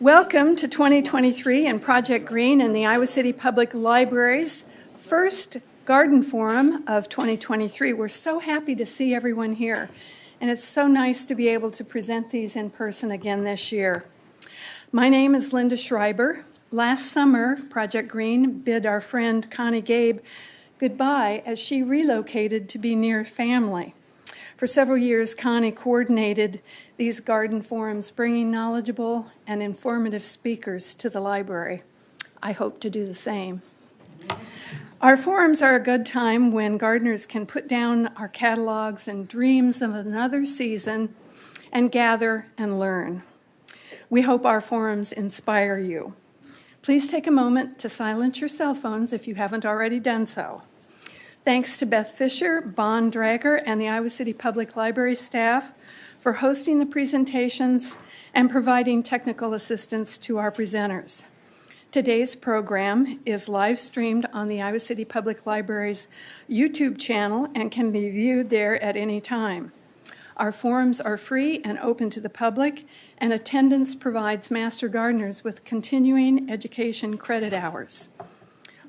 Welcome to 2023 and Project Green in the Iowa City Public Library's first Garden Forum of 2023. We're so happy to see everyone here, and it's so nice to be able to present these in person again this year. My name is Linda Schreiber. Last summer, Project Green bid our friend Connie Gabe goodbye as she relocated to be near family. For several years, Connie coordinated these garden forums, bringing knowledgeable and informative speakers to the library. I hope to do the same. Our forums are a good time when gardeners can put down our catalogs and dreams of another season and gather and learn. We hope our forums inspire you. Please take a moment to silence your cell phones if you haven't already done so. Thanks to Beth Fisher, Bon Drager, and the Iowa City Public Library staff for hosting the presentations and providing technical assistance to our presenters. Today's program is live streamed on the Iowa City Public Library's YouTube channel and can be viewed there at any time. Our forums are free and open to the public, and attendance provides master gardeners with continuing education credit hours.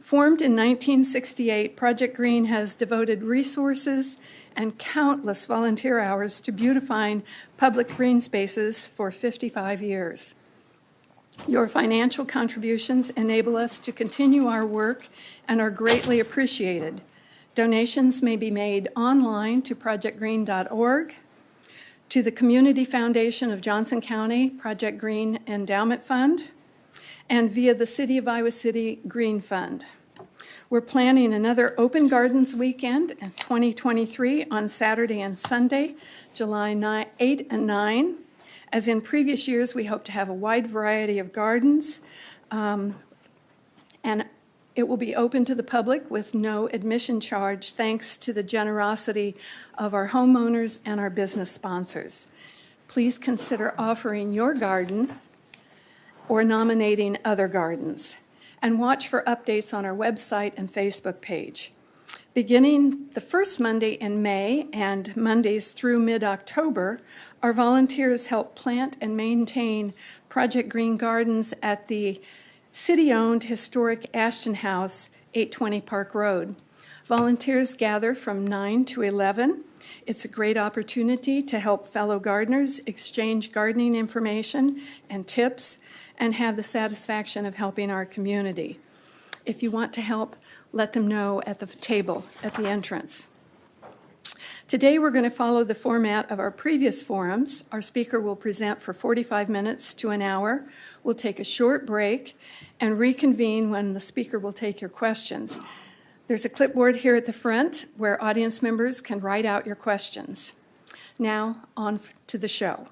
Formed in 1968, Project Green has devoted resources and countless volunteer hours to beautifying public green spaces for 55 years. Your financial contributions enable us to continue our work and are greatly appreciated. Donations may be made online to projectgreen.org, to the Community Foundation of Johnson County Project Green Endowment Fund, and via the City of Iowa City Green Fund. We're planning another Open Gardens weekend in 2023 on Saturday and Sunday, July 8 and 9. As in previous years, we hope to have a wide variety of gardens, and it will be open to the public with no admission charge, thanks to the generosity of our homeowners and our business sponsors. Please consider offering your garden or nominating other gardens, and watch for updates on our website and Facebook page. Beginning the first Monday in May and Mondays through mid-October, our volunteers help plant and maintain Project Green Gardens at the city-owned historic Ashton House, 820 Park Road. Volunteers gather from 9 to 11. It's a great opportunity to help fellow gardeners exchange gardening information and tips and have the satisfaction of helping our community. If you want to help, let them know at the table at the entrance. Today we're going to follow the format of our previous forums. Our speaker will present for 45 minutes to an hour. We'll take a short break and reconvene when the speaker will take your questions. There's a clipboard here at the front where audience members can write out your questions. Now, on to the show.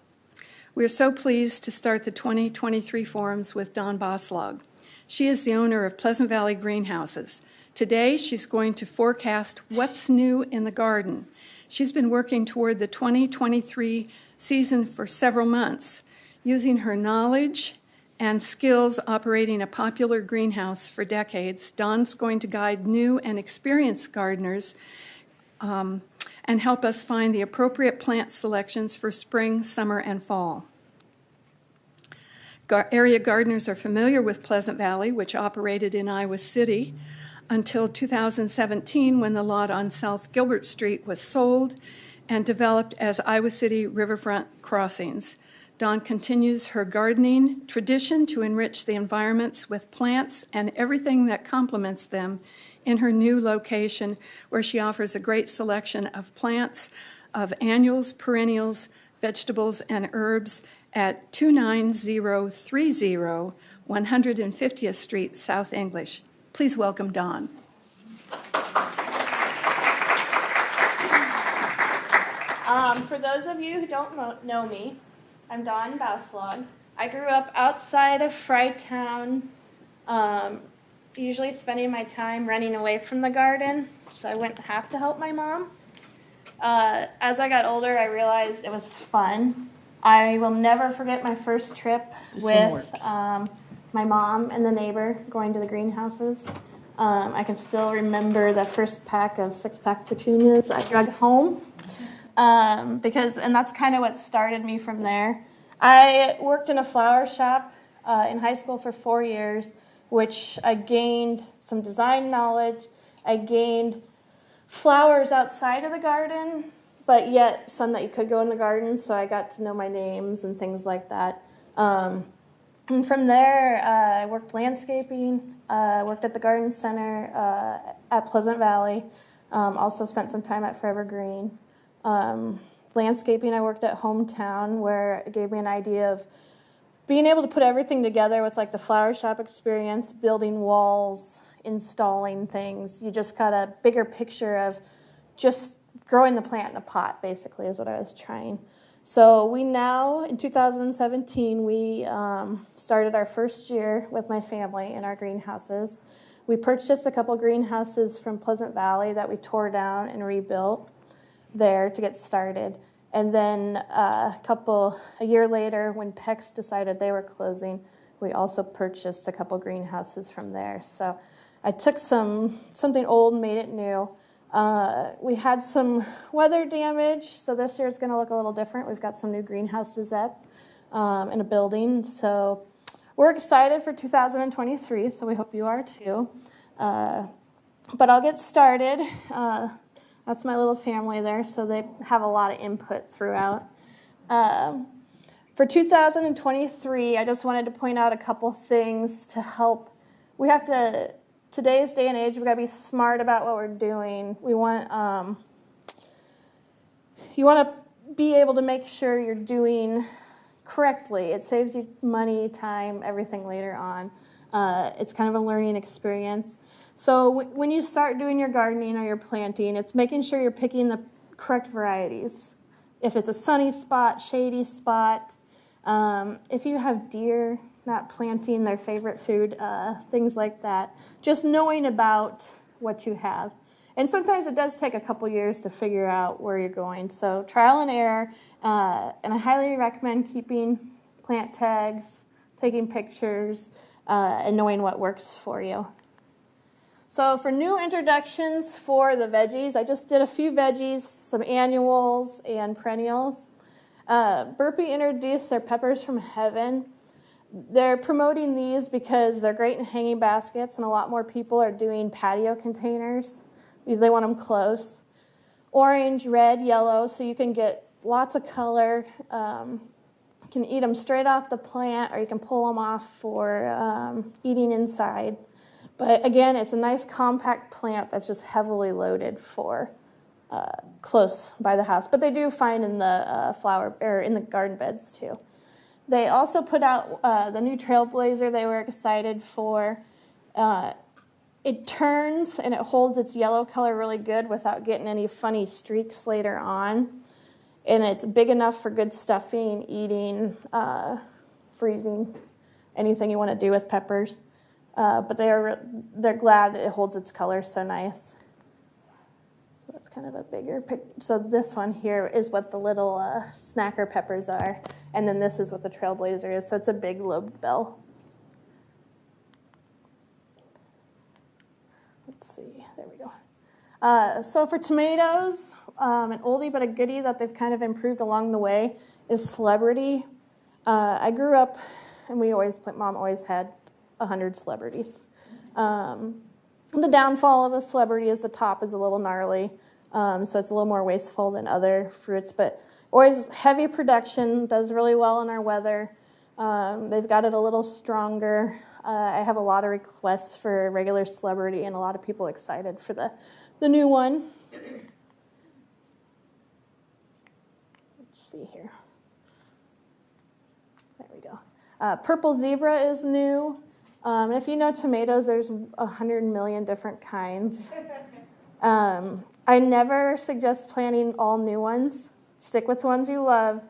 We are so pleased to start the 2023 forums with Dawn Bouslog. She is the owner of Pleasant Valley Greenhouses. Today, she's going to forecast what's new in the garden. She's been working toward the 2023 season for several months, using her knowledge and skills operating a popular greenhouse for decades. Dawn's going to guide new and experienced gardeners and help us find the appropriate plant selections for spring, summer, and fall. Area gardeners are familiar with Pleasant Valley, which operated in Iowa City until 2017, when the lot on South Gilbert Street was sold and developed as Iowa City Riverfront Crossings. Dawn continues her gardening tradition to enrich the environments with plants and everything that complements them in her new location, where she offers a great selection of plants, of annuals, perennials, vegetables, and herbs at 29030 150th Street, South English. Please welcome Dawn. For those of you who don't know me, I'm Dawn Bouslog. I grew up outside of Freytown, usually spending my time running away from the garden, so I wouldn't have to help my mom. As I got older, I realized it was fun. I will never forget my first trip with my mom and the neighbor going to the greenhouses. I can still remember the first pack of 6-pack petunias I drug home, and that's kind of what started me from there. I worked in a flower shop in high school for 4 years, which I gained some design knowledge. I gained flowers outside of the garden, but yet some that you could go in the garden, so I got to know my names and things like that. And from there, I worked landscaping, worked at the garden center at Pleasant Valley, also spent some time at Forever Green. Landscaping, I worked at Hometown, where it gave me an idea of being able to put everything together with like the flower shop experience, building walls, installing things. You just got a bigger picture of just growing the plant in a pot, basically, is what I was trying. So we now, in 2017, we started our first year with my family in our greenhouses. We purchased a couple greenhouses from Pleasant Valley that we tore down and rebuilt there to get started. And then a year later, when PEX decided they were closing, we also purchased a couple greenhouses from there. So I took something old and made it new. We had some weather damage, so this year it's going to look a little different. We've got some new greenhouses up in a building, so we're excited for 2023, so we hope you are too. But I'll get started. That's my little family there, so they have a lot of input throughout. For 2023, I just wanted to point out a couple things to help. We have to, today's day and age, we've got to be smart about what we're doing. We want, you want to be able to make sure you're doing correctly. It saves you money, time, everything later on. It's kind of a learning experience. So when you start doing your gardening or your planting, it's making sure you're picking the correct varieties. If it's a sunny spot, shady spot, if you have deer not planting their favorite food, things like that, just knowing about what you have. And sometimes it does take a couple years to figure out where you're going. So trial and error, and I highly recommend keeping plant tags, taking pictures, and knowing what works for you. So for new introductions for the veggies, I just did a few veggies, some annuals and perennials. Burpee introduced their peppers from heaven. They're promoting these because they're great in hanging baskets, and a lot more people are doing patio containers. They want them close. Orange, red, yellow, so you can get lots of color. You can eat them straight off the plant, or you can pull them off for eating inside. But again, it's a nice compact plant that's just heavily loaded for close by the house. But they do find in the flower or in the garden beds too. They also put out the new Trailblazer they were excited for. It turns and it holds its yellow color really good without getting any funny streaks later on. And it's big enough for good stuffing, eating, freezing, anything you want to do with peppers. But they're glad it holds its color so nice. So that's kind of a bigger picture. So this one here is what the little snacker peppers are. And then this is what the Trailblazer is. So it's a big lobed bell. Let's see. There we go. So for tomatoes, an oldie but a goodie that they've kind of improved along the way is Celebrity. I grew up, and Mom always had 100 celebrities. The downfall of a celebrity is the top is a little gnarly, so it's a little more wasteful than other fruits, but always heavy production, does really well in our weather. They've got it a little stronger. I have a lot of requests for regular Celebrity and a lot of people excited for the new one. Let's see here. There we go. Purple Zebra is new. And if you know tomatoes, there's 100 million different kinds. I never suggest planting all new ones. Stick with ones you love.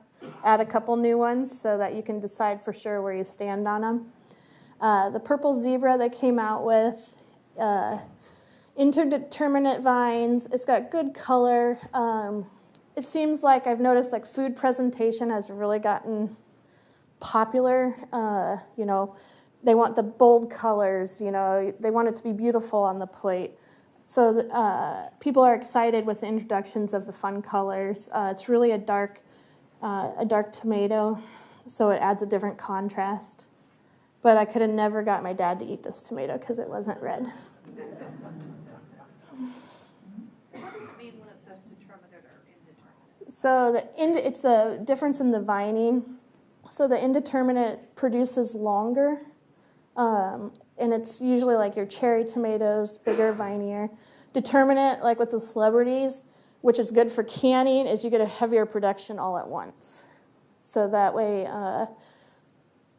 Add a couple new ones so that you can decide for sure where you stand on them. The Purple Zebra they came out with, interdeterminate vines. It's got good color. It seems like I've noticed like food presentation has really gotten popular. They want the bold colors, they want it to be beautiful on the plate. So people are excited with the introductions of the fun colors. It's really a dark tomato, so it adds a different contrast. But I could have never got my dad to eat this tomato because it wasn't red. What does it mean when it says determinate or indeterminate? So it's the difference in the vining. So the indeterminate produces longer, and it's usually like your cherry tomatoes, bigger, vinier. Determinate, like with the celebrities, which is good for canning, is you get a heavier production all at once. So that way,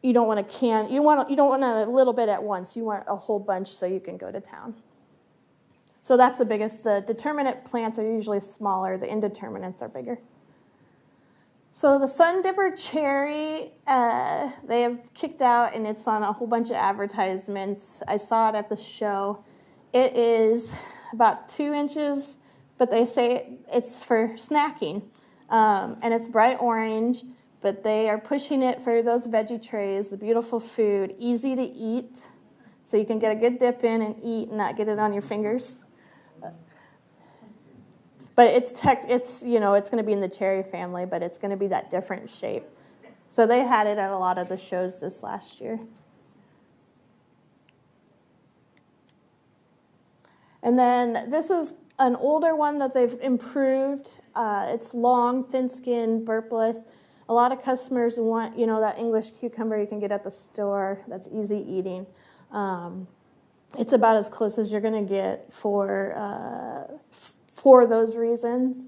you don't want to can. You don't want a little bit at once. You want a whole bunch so you can go to town. So that's the biggest. The determinate plants are usually smaller. The indeterminates are bigger. So the Sun Dipper cherry, they have kicked out, and it's on a whole bunch of advertisements. I saw it at the show. It is about 2 inches, but they say it's for snacking. And it's bright orange, but they are pushing it for those veggie trays, the beautiful food, easy to eat, so you can get a good dip in and eat and not get it on your fingers. But it's going to be in the cherry family, but it's going to be that different shape. So they had it at a lot of the shows this last year. And then this is an older one that they've improved. It's long, thin-skinned, burpless. A lot of customers want, that English cucumber you can get at the store that's easy eating. It's about as close as you're going to get for those reasons.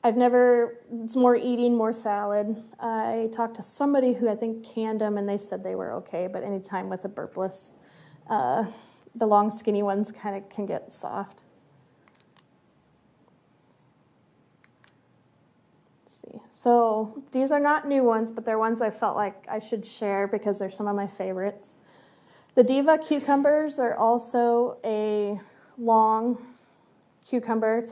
It's more eating, more salad. I talked to somebody who I think canned them, and they said they were okay, but anytime with a burpless, the long, skinny ones kind of can get soft. Let's see. So these are not new ones, but they're ones I felt like I should share because they're some of my favorites. The Diva cucumbers are also a long cucumber.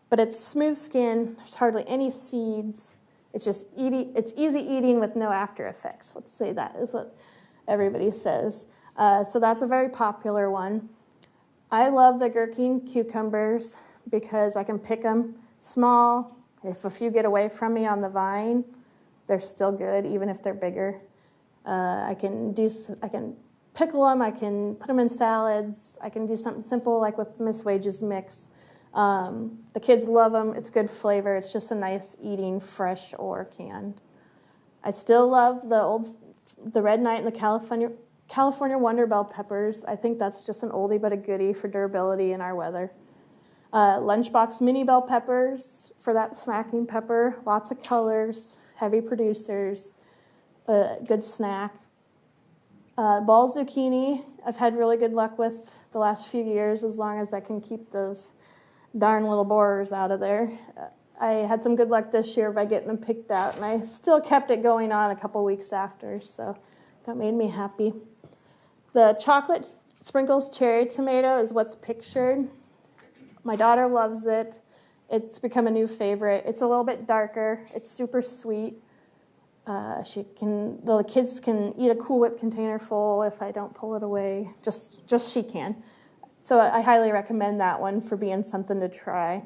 But it's smooth skin. There's hardly any seeds. It's just it's easy eating with no after effects. Let's say that is what everybody says. So that's a very popular one. I love the gherkin cucumbers because I can pick them small. If a few get away from me on the vine, they're still good, even if they're bigger. I can pickle them. I can put them in salads. I can do something simple like with Miss Wage's mix. The kids love them. It's good flavor. It's just a nice eating, fresh or canned. I still love the Red Knight and the California Wonder Bell peppers. I think that's just an oldie but a goodie for durability in our weather. Lunchbox mini bell peppers for that snacking pepper. Lots of colors, heavy producers, good snack. Ball zucchini, I've had really good luck with the last few years as long as I can keep those darn little borers out of there. I had some good luck this year by getting them picked out, and I still kept it going on a couple weeks after, so that made me happy. The chocolate sprinkles cherry tomato is what's pictured. My daughter loves it. It's become a new favorite. It's a little bit darker. It's super sweet. The kids can eat a Cool Whip container full if I don't pull it away. Just she can. So I highly recommend that one for being something to try.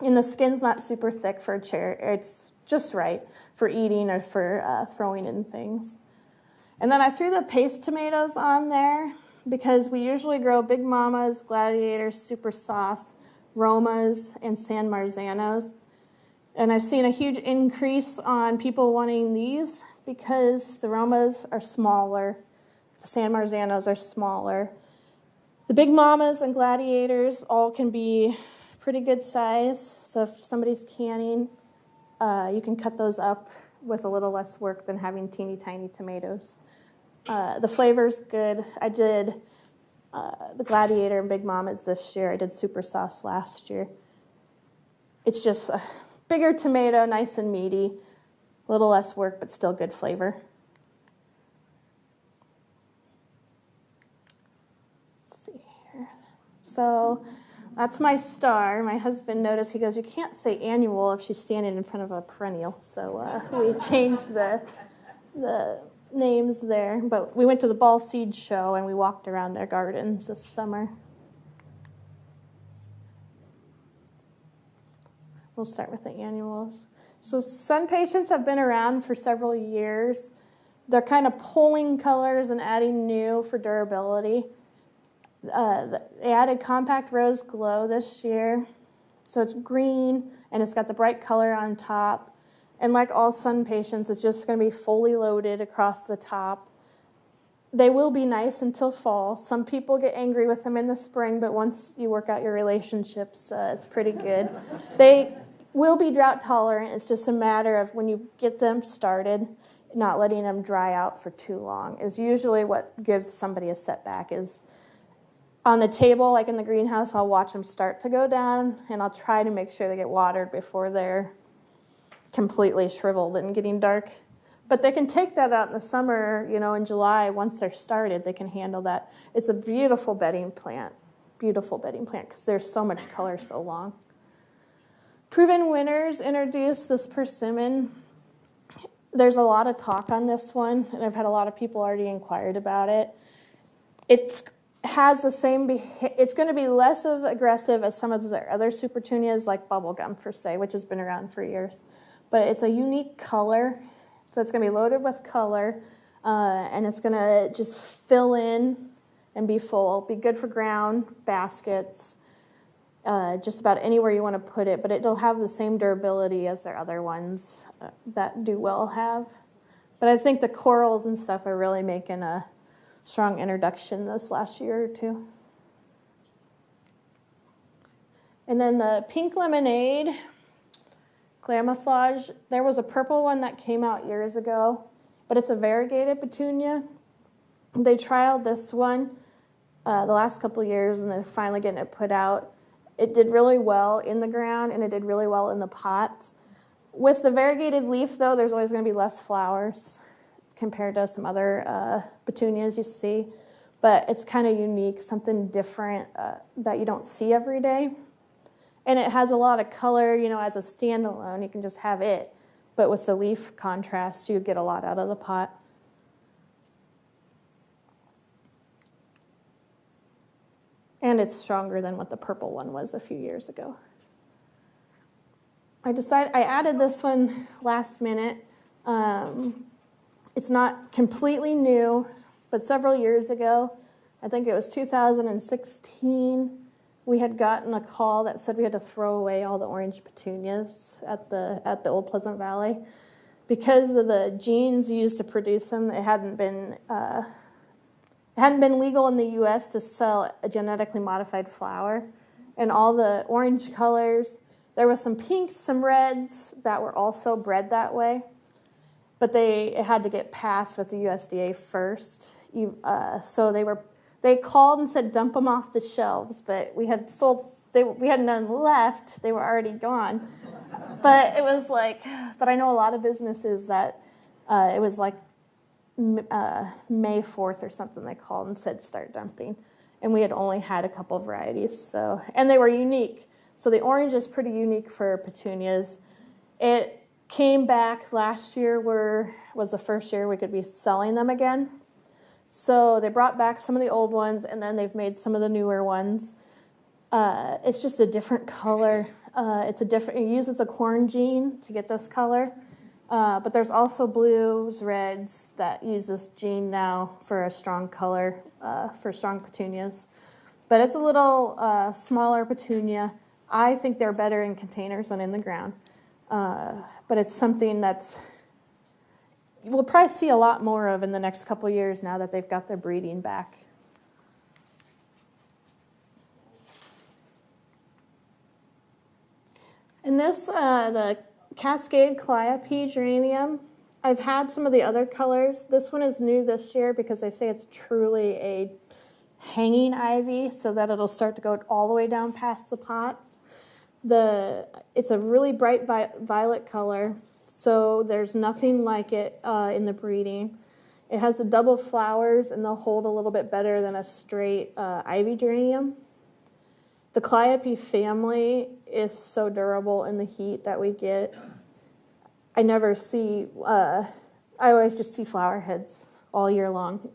And the skin's not super thick for a cherry. It's just right for eating or for throwing in things. And then I threw the paste tomatoes on there because we usually grow Big Mamas, Gladiators, Super Sauce, Romas, and San Marzanos. And I've seen a huge increase on people wanting these because the Romas are smaller, the San Marzanos are smaller. The Big Mamas and Gladiators all can be pretty good size, so if somebody's canning, you can cut those up with a little less work than having teeny tiny tomatoes. The flavor's good. I did the Gladiator and Big Mamas this year. I did Super Sauce last year. It's just a bigger tomato, nice and meaty, a little less work, but still good flavor. Let's see here. So that's my star. My husband noticed, he goes, you can't say annual if she's standing in front of a perennial. So we changed the names there. But we went to the Ball Seed Show and we walked around their gardens this summer. We'll start with the annuals. So sun patients have been around for several years. They're kind of pulling colors and adding new for durability. They added Compact Rose Glow this year. So it's green, and it's got the bright color on top. And like all sun patients, it's just going to be fully loaded across the top. They will be nice until fall. Some people get angry with them in the spring, but once you work out your relationships, it's pretty good. They will be drought tolerant. It's just a matter of when you get them started, not letting them dry out for too long is usually what gives somebody a setback. Is on the table, like in the greenhouse, I'll watch them start to go down, and I'll try to make sure they get watered before they're completely shriveled and getting dark. But they can take that out in the summer, in July. Once they're started, they can handle that. It's a beautiful bedding plant because there's so much color so long. Proven winners introduced this persimmon. There's a lot of talk on this one, and I've had a lot of people already inquired about it. It's going to be less of aggressive as some of the other supertunias like bubblegum for say, which has been around for years. But it's a unique color. So it's going to be loaded with color, and it's going to just fill in and be full. Be good for ground, baskets, just about anywhere you want to put it. But it'll have the same durability as their other ones that do well have. But I think the corals and stuff are really making a strong introduction this last year or two. And then the pink lemonade. Camouflage. There was a purple one that came out years ago, but it's a variegated petunia. They trialed this one the last couple of years, and they're finally getting it put out. It did really well in the ground, and it did really well in the pots. With the variegated leaf, though, there's always going to be less flowers compared to some other petunias you see, but it's kind of unique, something different that you don't see every day. And it has a lot of color, as a standalone. You can just have it. But with the leaf contrast, you get a lot out of the pot. And it's stronger than what the purple one was a few years ago. I added this one last minute. It's not completely new, but several years ago, I think it was 2016, we had gotten a call that said we had to throw away all the orange petunias at the Old Pleasant Valley because of the genes used to produce them. It hadn't been legal in the U.S. to sell a genetically modified flower, and all the orange colors. There was some pinks, some reds that were also bred that way, but it had to get passed with the USDA first. So they called and said dump them off the shelves, but we had none left. They were already gone. But it was but I know a lot of businesses that it was like May 4th or something they called and said start dumping. And we had only had a couple of varieties, and they were unique. So the orange is pretty unique for petunias. It came back last year was the first year we could be selling them again. So they brought back some of the old ones, and then they've made some of the newer ones. It's just a different color. It uses a corn gene to get this color. But there's also blues, reds that use this gene now for a strong color, for strong petunias. But it's a little smaller petunia. I think they're better in containers than in the ground. But it's something we'll probably see a lot more of in the next couple of years now that they've got their breeding back. And this, the Cascade Calliope geranium, I've had some of the other colors. This one is new this year because they say it's truly a hanging ivy so that it'll start to go all the way down past the pots. It's a really bright violet color. So there's nothing like it in the breeding. It has the double flowers, and they'll hold a little bit better than a straight ivy geranium. The Calliope family is so durable in the heat that we get. I never see, I always just see flower heads all year long.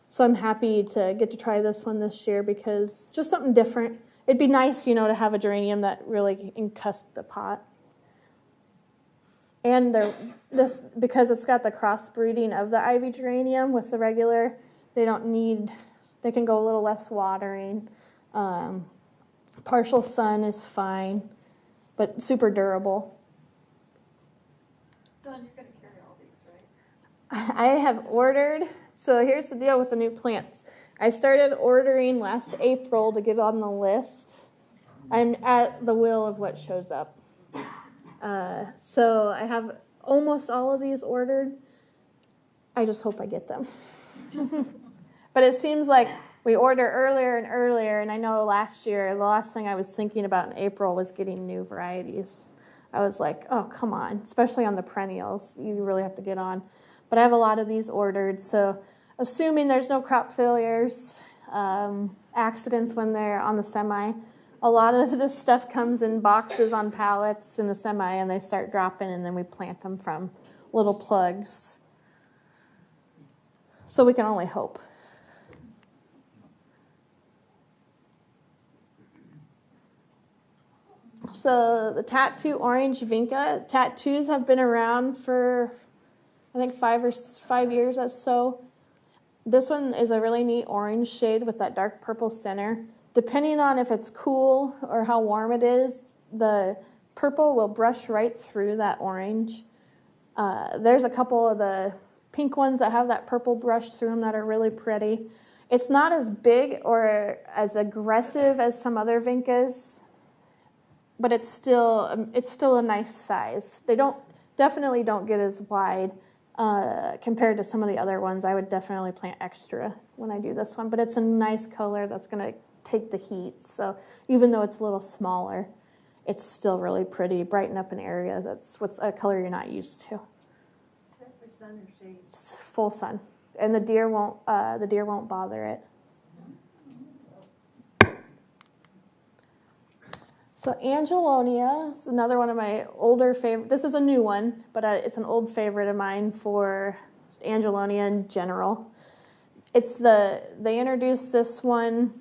So I'm happy to get to try this one this year because just something different. It'd be nice, to have a geranium that really encusped the pot. And because it's got the crossbreeding of the ivy geranium with the regular, they can go a little less watering. Partial sun is fine, but super durable. Dawn, you're going to carry all these, right? I have ordered, so here's the deal with the new plants. I started ordering last April to get on the list. I'm at the will of what shows up. So I have almost all of these ordered. I just hope I get them. But it seems like we order earlier and earlier, and I know last year, the last thing I was thinking about in April was getting new varieties. I was like, oh, come on, especially on the perennials. You really have to get on. But I have a lot of these ordered, so assuming there's no crop failures, accidents when they're on the semi, a lot of this stuff comes in boxes on pallets in a semi, and they start dropping, and then we plant them from little plugs. So we can only hope. So the tattoo orange vinca, tattoos have been around for, I think, 5 years or so. This one is a really neat orange shade with that dark purple center. Depending on if it's cool or how warm it is, the purple will brush right through that orange. There's a couple of the pink ones that have that purple brush through them that are really pretty. It's not as big or as aggressive as some other vincas, but it's still a nice size. They definitely don't get as wide compared to some of the other ones. I would definitely plant extra when I do this one, but it's a nice color that's going to take the heat. So even though it's a little smaller, it's still really pretty, brighten up an area that's with a color you're not used to. Is that for sun or shade? It's full sun, and the deer won't bother it. So Angelonia is another one of my older favorite. This is a new one, but it's an old favorite of mine for Angelonia in general. They introduced this one.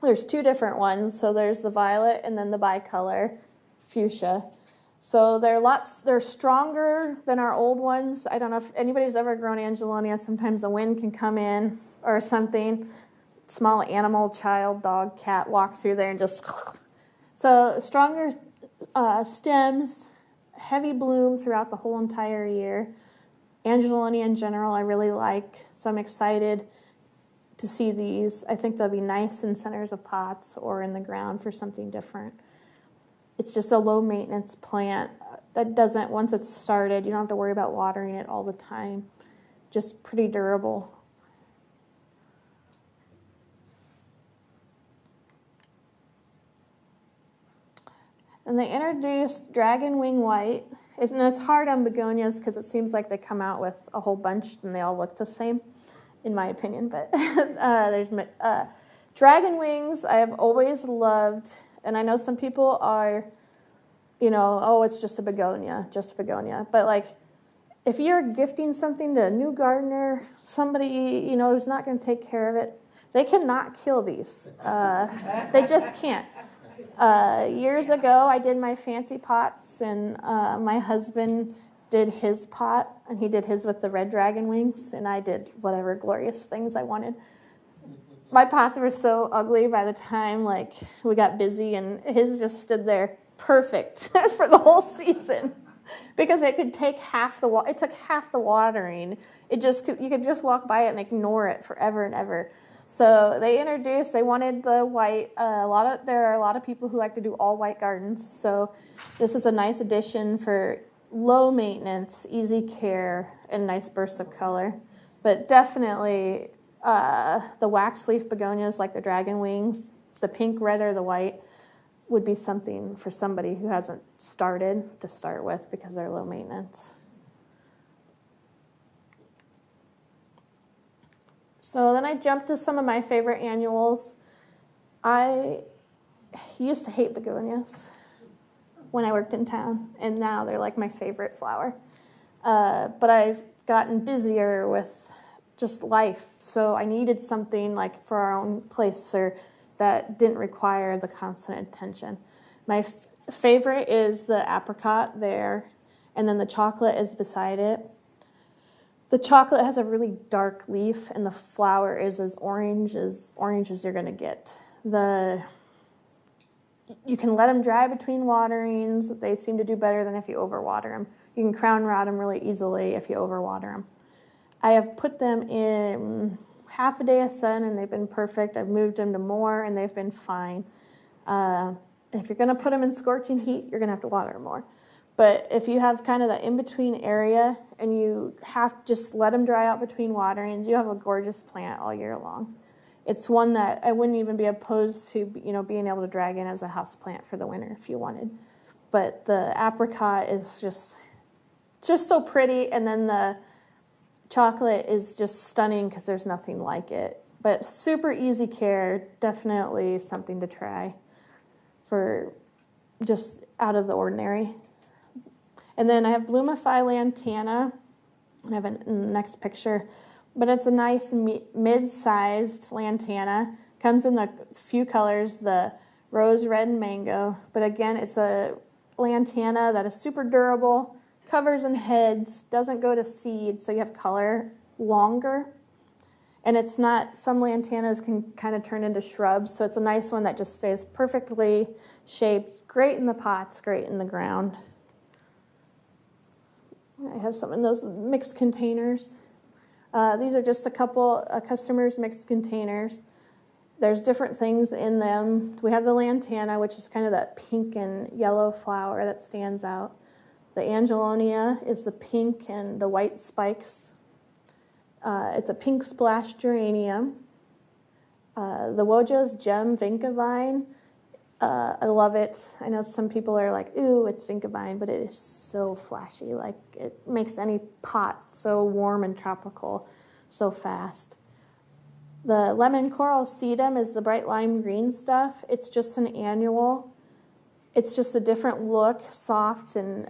There's two different ones. So there's the violet and then the bicolor fuchsia. So they're stronger than our old ones. I don't know if anybody's ever grown Angelonia. Sometimes the wind can come in or something. Small animal, child, dog, cat walk through there and just... So stronger stems, heavy bloom throughout the whole entire year. Angelonia in general I really like, so I'm excited to see these. I think they'll be nice in centers of pots or in the ground for something different. It's just a low maintenance plant that doesn't, once it's started, you don't have to worry about watering it all the time. Just pretty durable. And they introduced Dragon Wing White. And it's hard on begonias because it seems like they come out with a whole bunch and they all look the same, in my opinion. But there's Dragon Wings I have always loved. And I know some people are, oh, it's just a begonia. But like, if you're gifting something to a new gardener, somebody, who's not going to take care of it, they cannot kill these. They just can't. Years ago, I did my fancy pots, and my husband did his pot, and he did his with the red dragon wings, and I did whatever glorious things I wanted. My pots were so ugly by the time we got busy, and his just stood there perfect for the whole season because it could take half the it took half the watering. You could just walk by it and ignore it forever and ever. So they wanted the white. There are a lot of people who like to do all white gardens. So this is a nice addition for low maintenance, easy care, and nice bursts of color. But definitely the wax leaf begonias like the dragon wings, the pink, red, or the white would be something for somebody who hasn't started to start with because they're low maintenance. So then I jumped to some of my favorite annuals. I used to hate begonias when I worked in town, and now they're like my favorite flower. But I've gotten busier with just life, so I needed something like for our own place that didn't require the constant attention. My favorite is the apricot there, and then the chocolate is beside it. The chocolate has a really dark leaf, and the flower is as orange as you're going to get. You can let them dry between waterings. They seem to do better than if you overwater them. You can crown rot them really easily if you overwater them. I have put them in half a day of sun, and they've been perfect. I've moved them to more, and they've been fine. If you're going to put them in scorching heat, you're going to have to water them more. But if you have kind of that in-between area and you have just let them dry out between waterings, you have a gorgeous plant all year long. It's one that I wouldn't even be opposed to, being able to drag in as a house plant for the winter if you wanted. But the apricot is just so pretty, and then the chocolate is just stunning because there's nothing like it. But super easy care, definitely something to try for just out of the ordinary. And then I have Bloomify Lantana, and I have it in the next picture. But it's a nice mid-sized lantana. Comes in the few colors, the rose, red, and mango. But again, it's a lantana that is super durable, covers and heads, doesn't go to seed, so you have color longer. And it's not, some lantanas can kind of turn into shrubs, so it's a nice one that just stays perfectly shaped, great in the pots, great in the ground. I have some in those mixed containers. These are just a couple customers' mixed containers. There's different things in them. We have the lantana, which is kind of that pink and yellow flower that stands out. The angelonia is the pink and the white spikes. It's a pink splash geranium. The Wojo's Gem Vinca vine. I love it. I know some people are like, ooh, it's Vinca vine, but it is so flashy. Like, it makes any pot so warm and tropical so fast. The lemon coral sedum is the bright lime green stuff. It's just an annual. It's just a different look, soft, and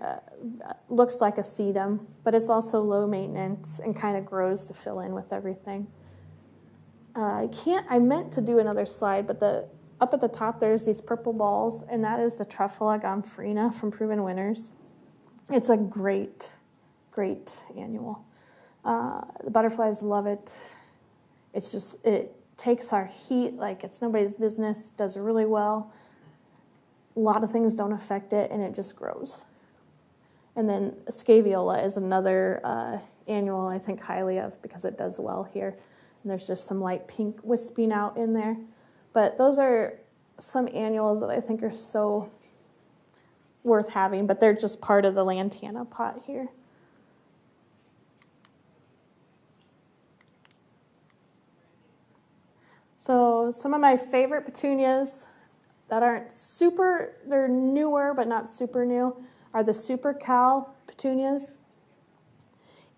looks like a sedum, but it's also low maintenance and kind of grows to fill in with everything. I meant to do another slide, but up at the top there's these purple balls, and that is the Truffula gomphrena from Proven Winners. It's a great, great annual. The butterflies love it. It takes our heat like it's nobody's business, does really well. A lot of things don't affect it, and it just grows. And then Scaviola is another annual I think highly of because it does well here. And there's just some light pink wisping out in there. But those are some annuals that I think are so worth having, but they're just part of the lantana pot here. So some of my favorite petunias that aren't super, they're newer but not super new, are the Super Cal petunias.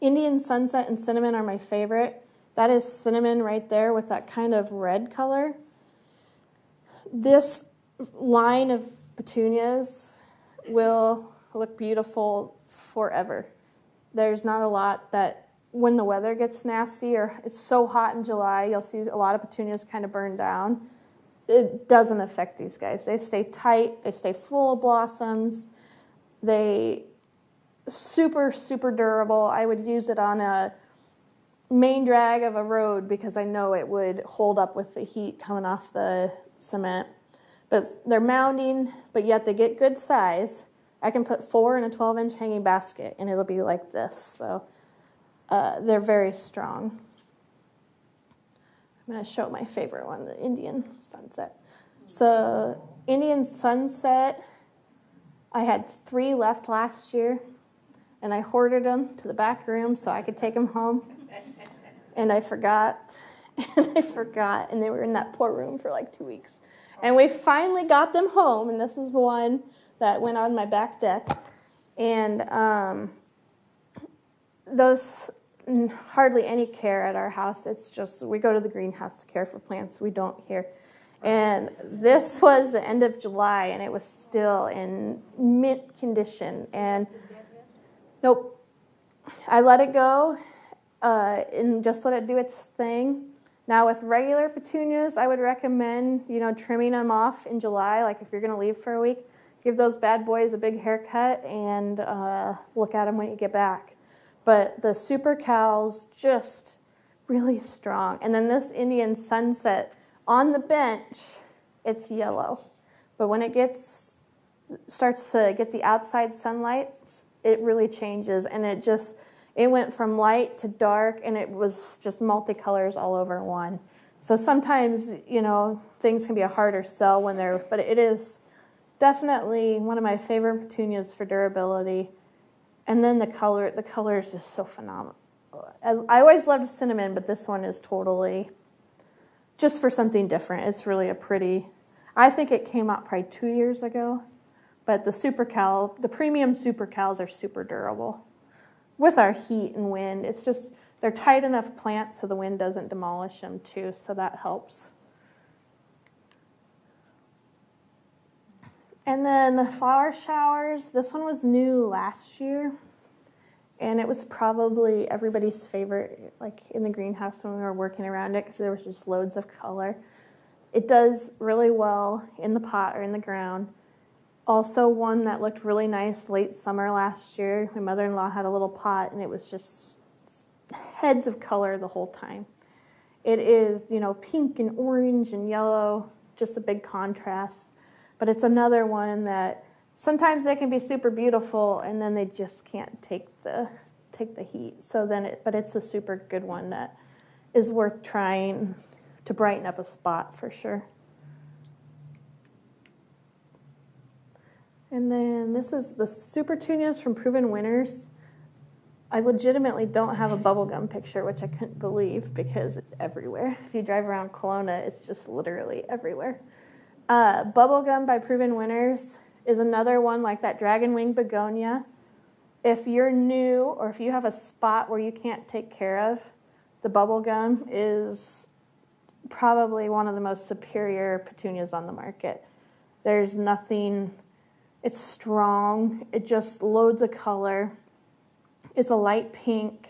Indian Sunset and Cinnamon are my favorite. That is cinnamon right there with that kind of red color. This line of petunias will look beautiful forever. There's not a lot that when the weather gets nasty or it's so hot in July, you'll see a lot of petunias kind of burn down. It doesn't affect these guys. They stay tight. They stay full of blossoms. They super, super durable. I would use it on a main drag of a road because I know it would hold up with the heat coming off the cement. But they're mounding, but yet they get good size. I can put 4 in a 12-inch hanging basket, and it'll be like this. So they're very strong. I'm going to show my favorite one, the Indian Sunset. So Indian Sunset, I had 3 left last year, and I hoarded them to the back room so I could take them home. And I forgot, and they were in that poor room for like 2 weeks. And we finally got them home, and this is the one that went on my back deck. And those, hardly any care at our house. It's just, we go to the greenhouse to care for plants. We don't here. And this was the end of July, and it was still in mint condition. And nope, I let it go and just let it do its thing. Now with regular petunias, I would recommend, trimming them off in July, like if you're going to leave for a week, give those bad boys a big haircut and look at them when you get back. But the Super Cal's just really strong. And then this Indian Sunset, on the bench, it's yellow. But when it starts to get the outside sunlight, it really changes. And it went from light to dark, and it was just multicolors all over one. So sometimes, things can be a harder sell but it is definitely one of my favorite petunias for durability. And then the color is just so phenomenal. I always loved cinnamon, but this one is totally just for something different. It's really I think it came out probably 2 years ago, but the premium Super Cals are super durable. With our heat and wind, they're tight enough plants so the wind doesn't demolish them too, so that helps. And then the flower showers, this one was new last year, and it was probably everybody's favorite, like in the greenhouse when we were working around it, because there was just loads of color. It does really well in the pot or in the ground. Also one that looked really nice late summer last year. My mother-in-law had a little pot, and it was just heads of color the whole time. It is, pink and orange and yellow, just a big contrast. But it's another one that sometimes they can be super beautiful, and then they just can't take the heat. But it's a super good one that is worth trying to brighten up a spot for sure. And then this is the Super Tunias from Proven Winners. I legitimately don't have a bubblegum picture, which I couldn't believe because it's everywhere. If you drive around Kelowna, it's just literally everywhere. Bubblegum by Proven Winners is another one like that dragon wing begonia. If you're new or if you have a spot where you can't take care of, the bubblegum is probably one of the most superior petunias on the market. There's nothing, it's strong, it just loads of color. It's a light pink,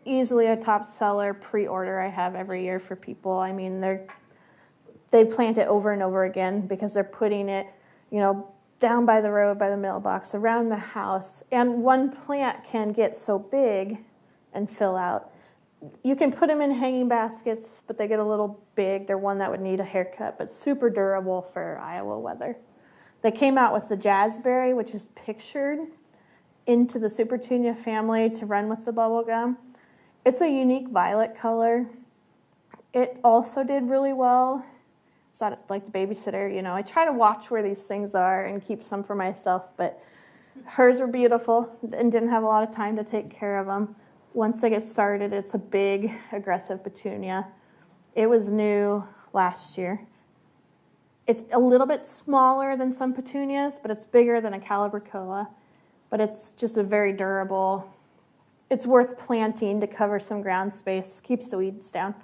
easily a top seller pre-order I have every year for people. I mean, they plant it over and over again because they're putting it, down by the road, by the mailbox, around the house. And one plant can get so big and fill out. You can put them in hanging baskets, but they get a little big. They're one that would need a haircut, but super durable for Iowa weather. They came out with the jazzberry, which is pictured into the Super Tunia family to run with the bubblegum. It's a unique violet color. It also did really well. It's not like the babysitter, I try to watch where these things are and keep some for myself, but hers were beautiful and didn't have a lot of time to take care of them. Once they get started, it's a big, aggressive petunia. It was new last year. It's a little bit smaller than some petunias, but it's bigger than a calibrachoa. But it's just a very durable, it's worth planting to cover some ground space, keeps the weeds down.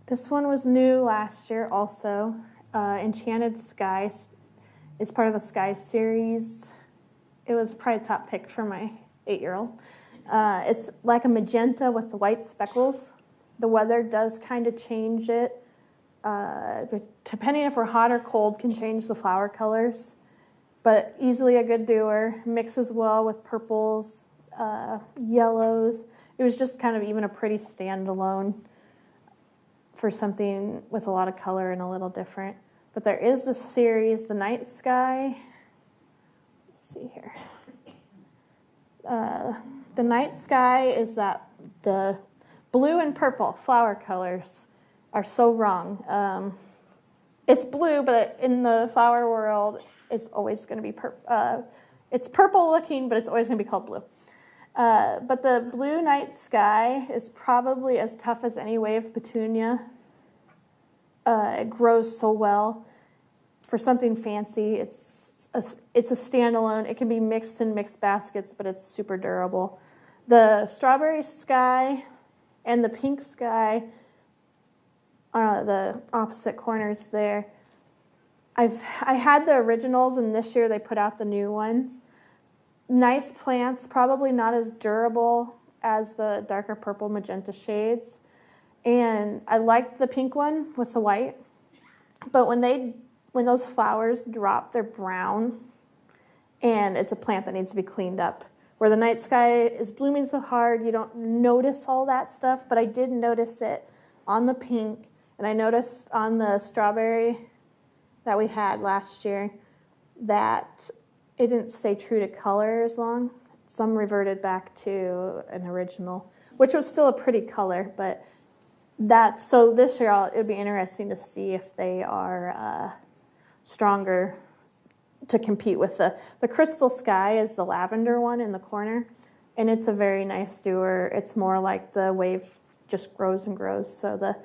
This one was new last year also. Enchanted Sky is part of the Sky series. It was probably a top pick for my 8-year-old. It's like a magenta with the white speckles. The weather does kind of change it. Depending if we're hot or cold, can change the flower colors. But easily a good doer, mixes well with purples, yellows. It was just kind of even a pretty standalone for something with a lot of color and a little different. But there is this series, the Night Sky. Let's see here. The Night Sky is that the blue and purple flower colors are so wrong. It's blue, but in the flower world, it's always going to be it's purple looking, but it's always going to be called blue. But the blue Night Sky is probably as tough as any wave petunia. It grows so well. For something fancy, it's a standalone. It can be mixed in mixed baskets, but it's super durable. The Strawberry Sky and the Pink Sky are the opposite corners there. I had the originals, and this year they put out the new ones. Nice plants, probably not as durable as the darker purple magenta shades. And I liked the pink one with the white. But when those flowers drop, they're brown, and it's a plant that needs to be cleaned up. Where the night sky is blooming so hard, you don't notice all that stuff, but I did notice it on the pink, and I noticed on the strawberry that we had last year that it didn't stay true to color as long. Some reverted back to an original, which was still a pretty color, but so this year it'd be interesting to see if they are stronger to compete with the Crystal Sky is the lavender one in the corner, and it's a very nice doer. It's more like the wave just grows and grows, so the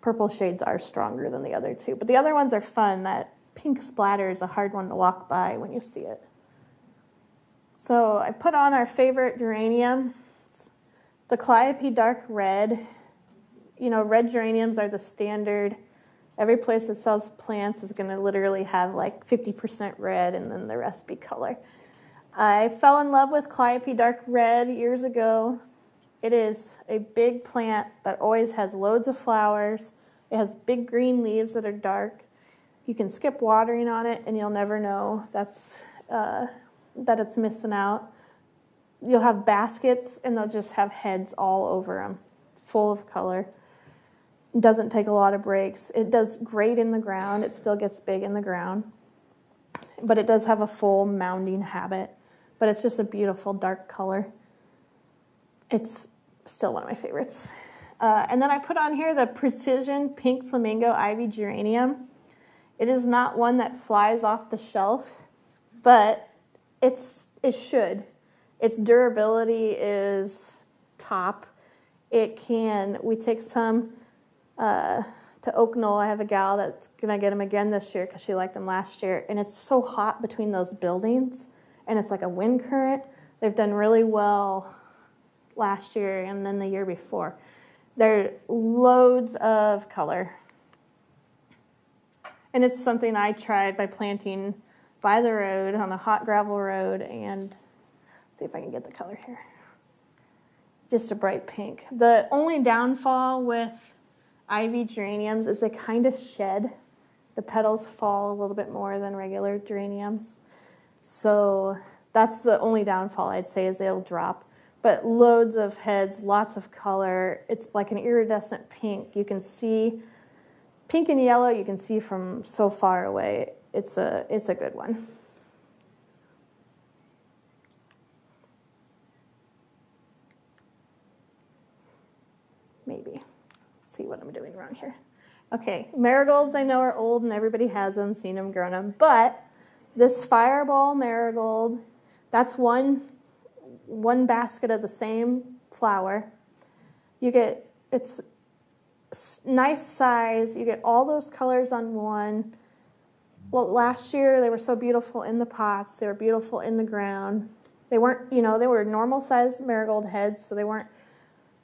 purple shades are stronger than the other two. But the other ones are fun. That pink splatter is a hard one to walk by when you see it. So I put on our favorite geranium, it's the Calliope Dark Red. You know, red geraniums are the standard. Every place that sells plants is going to literally have like 50% red and then the rest be color. I fell in love with Calliope Dark Red years ago. It is a big plant that always has loads of flowers. It has big green leaves that are dark. You can skip watering on it and you'll never know that it's missing out. You'll have baskets and they'll just have heads all over them, full of color. It doesn't take a lot of breaks. It does great in the ground. It still gets big in the ground. But it does have a full mounding habit. But it's just a beautiful dark color. It's still one of my favorites. And then I put on here the Precision Pink Flamingo Ivy Geranium. It is not one that flies off the shelf, but it should. Its durability is top. We take some to Oak Knoll. I have a gal that's going to get them again this year because she liked them last year. And it's so hot between those buildings, and it's like a wind current. They've done really well last year and then the year before. There are loads of color. And it's something I tried by planting by the road on a hot gravel road, and let's see if I can get the color here. Just a bright pink. The only downfall with ivy geraniums is they kind of shed. The petals fall a little bit more than regular geraniums. So that's the only downfall I'd say, is they'll drop. But loads of heads, lots of color. It's like an iridescent pink. You can see pink and yellow, you can see from so far away. It's a good one. Maybe. See what I'm doing wrong here. Okay, marigolds I know are old and everybody has them, seen them, grown them. But this fireball marigold, that's one basket of the same flower. It's nice size. You get all those colors on one. Well, last year they were so beautiful in the pots. They were beautiful in the ground. They weren't, they were normal sized marigold heads, so they were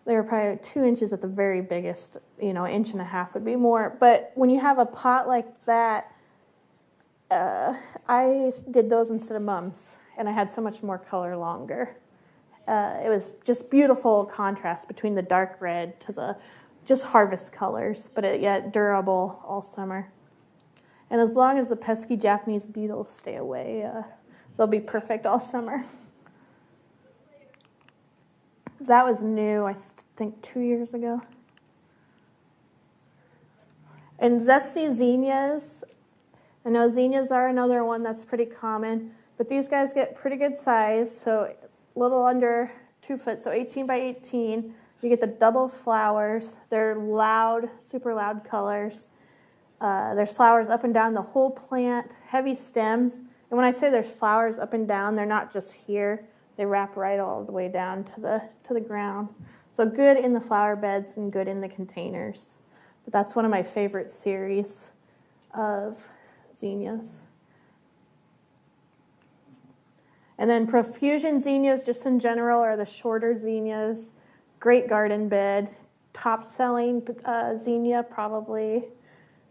probably 2 inches at the very biggest, an inch and a half would be more. But when you have a pot like that, I did those instead of mums, and I had so much more color longer. It was just beautiful contrast between the dark red to the just harvest colors, but yet durable all summer. And as long as the pesky Japanese beetles stay away, they'll be perfect all summer. That was new, I think 2 years ago. And zesty zinnias. I know zinnias are another one that's pretty common, but these guys get pretty good size, so a little under 2 foot, so 18 by 18. You get the double flowers. They're loud, super loud colors. There's flowers up and down the whole plant, heavy stems. And when I say there's flowers up and down, they're not just here. They wrap right all the way down to the ground. So good in the flower beds and good in the containers. But that's one of my favorite series of zinnias. And then profusion zinnias, just in general, are the shorter zinnias. Great garden bed. Top selling zinnia probably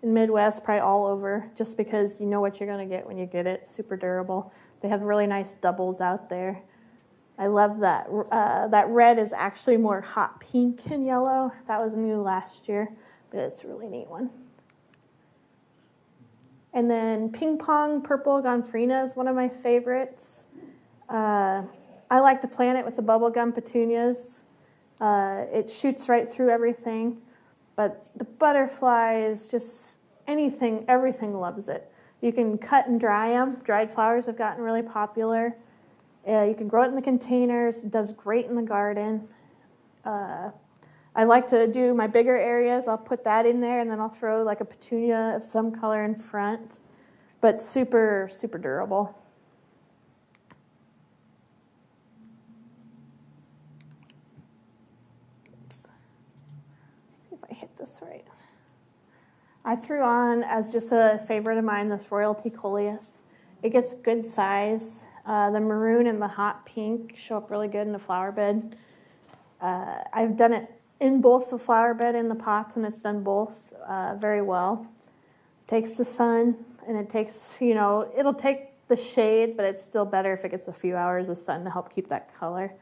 in Midwest, probably all over, just because you know what you're going to get when you get it. Super durable. They have really nice doubles out there. I love that. That red is actually more hot pink and yellow. That was new last year, but it's a really neat one. And then ping pong purple gomphrena is one of my favorites. I like to plant it with the bubblegum petunias. It shoots right through everything. But the butterflies, just anything, everything loves it. You can cut and dry them. Dried flowers have gotten really popular. You can grow it in the containers. It does great in the garden. I like to do my bigger areas. I'll put that in there, and then I'll throw like a petunia of some color in front. But super, super durable. Let's see if I hit this right. I threw on, as just a favorite of mine, this Royalty Coleus. It gets good size. The maroon and the hot pink show up really good in the flower bed. I've done it in both the flower bed and the pots, and it's done both very well. It takes the sun, and it takes, it'll take the shade, but it's still better if it gets a few hours of sun to help keep that color.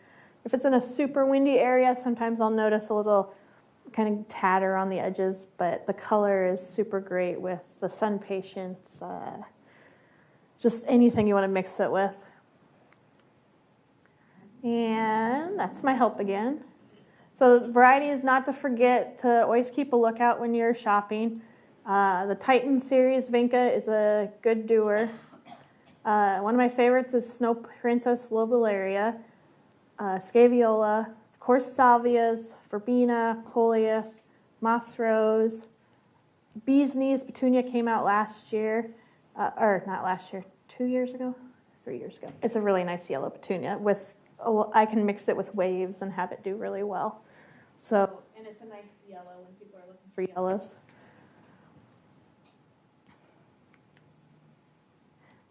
If it's in a super windy area, sometimes I'll notice a little kind of tatter on the edges, but the color is super great with the sun patience, just anything you want to mix it with. And that's my help again. So the varieties, not to forget to always keep a lookout when you're shopping. The Titan series Vinca is a good doer. One of my favorites is Snow Princess Lobellaria, Scaviola, of course Salvias, Verbena, Coleus, Moss Rose. Bee's Knees Petunia came out last year, or not last year, 2 years ago, 3 years ago. It's a really nice yellow petunia. I can mix it with waves and have it do really well. And it's a nice yellow when people are looking for yellows.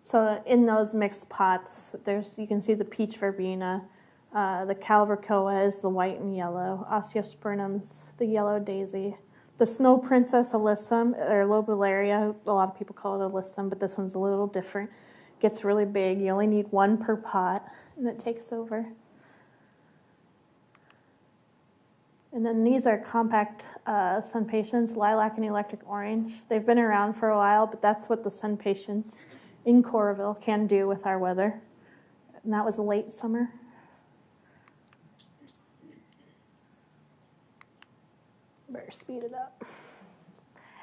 So in those mixed pots, you can see the peach verbena, the calvercoa is the white and yellow, osteospermums, the yellow daisy, the Snow Princess alyssum, or lobellaria, a lot of people call it alyssum, but this one's a little different. It gets really big. You only need one per pot, and it takes over. And then these are compact sun patients, lilac and electric orange. They've been around for a while, but that's what the sun patients in Coralville can do with our weather. And that was late summer. Better speed it up.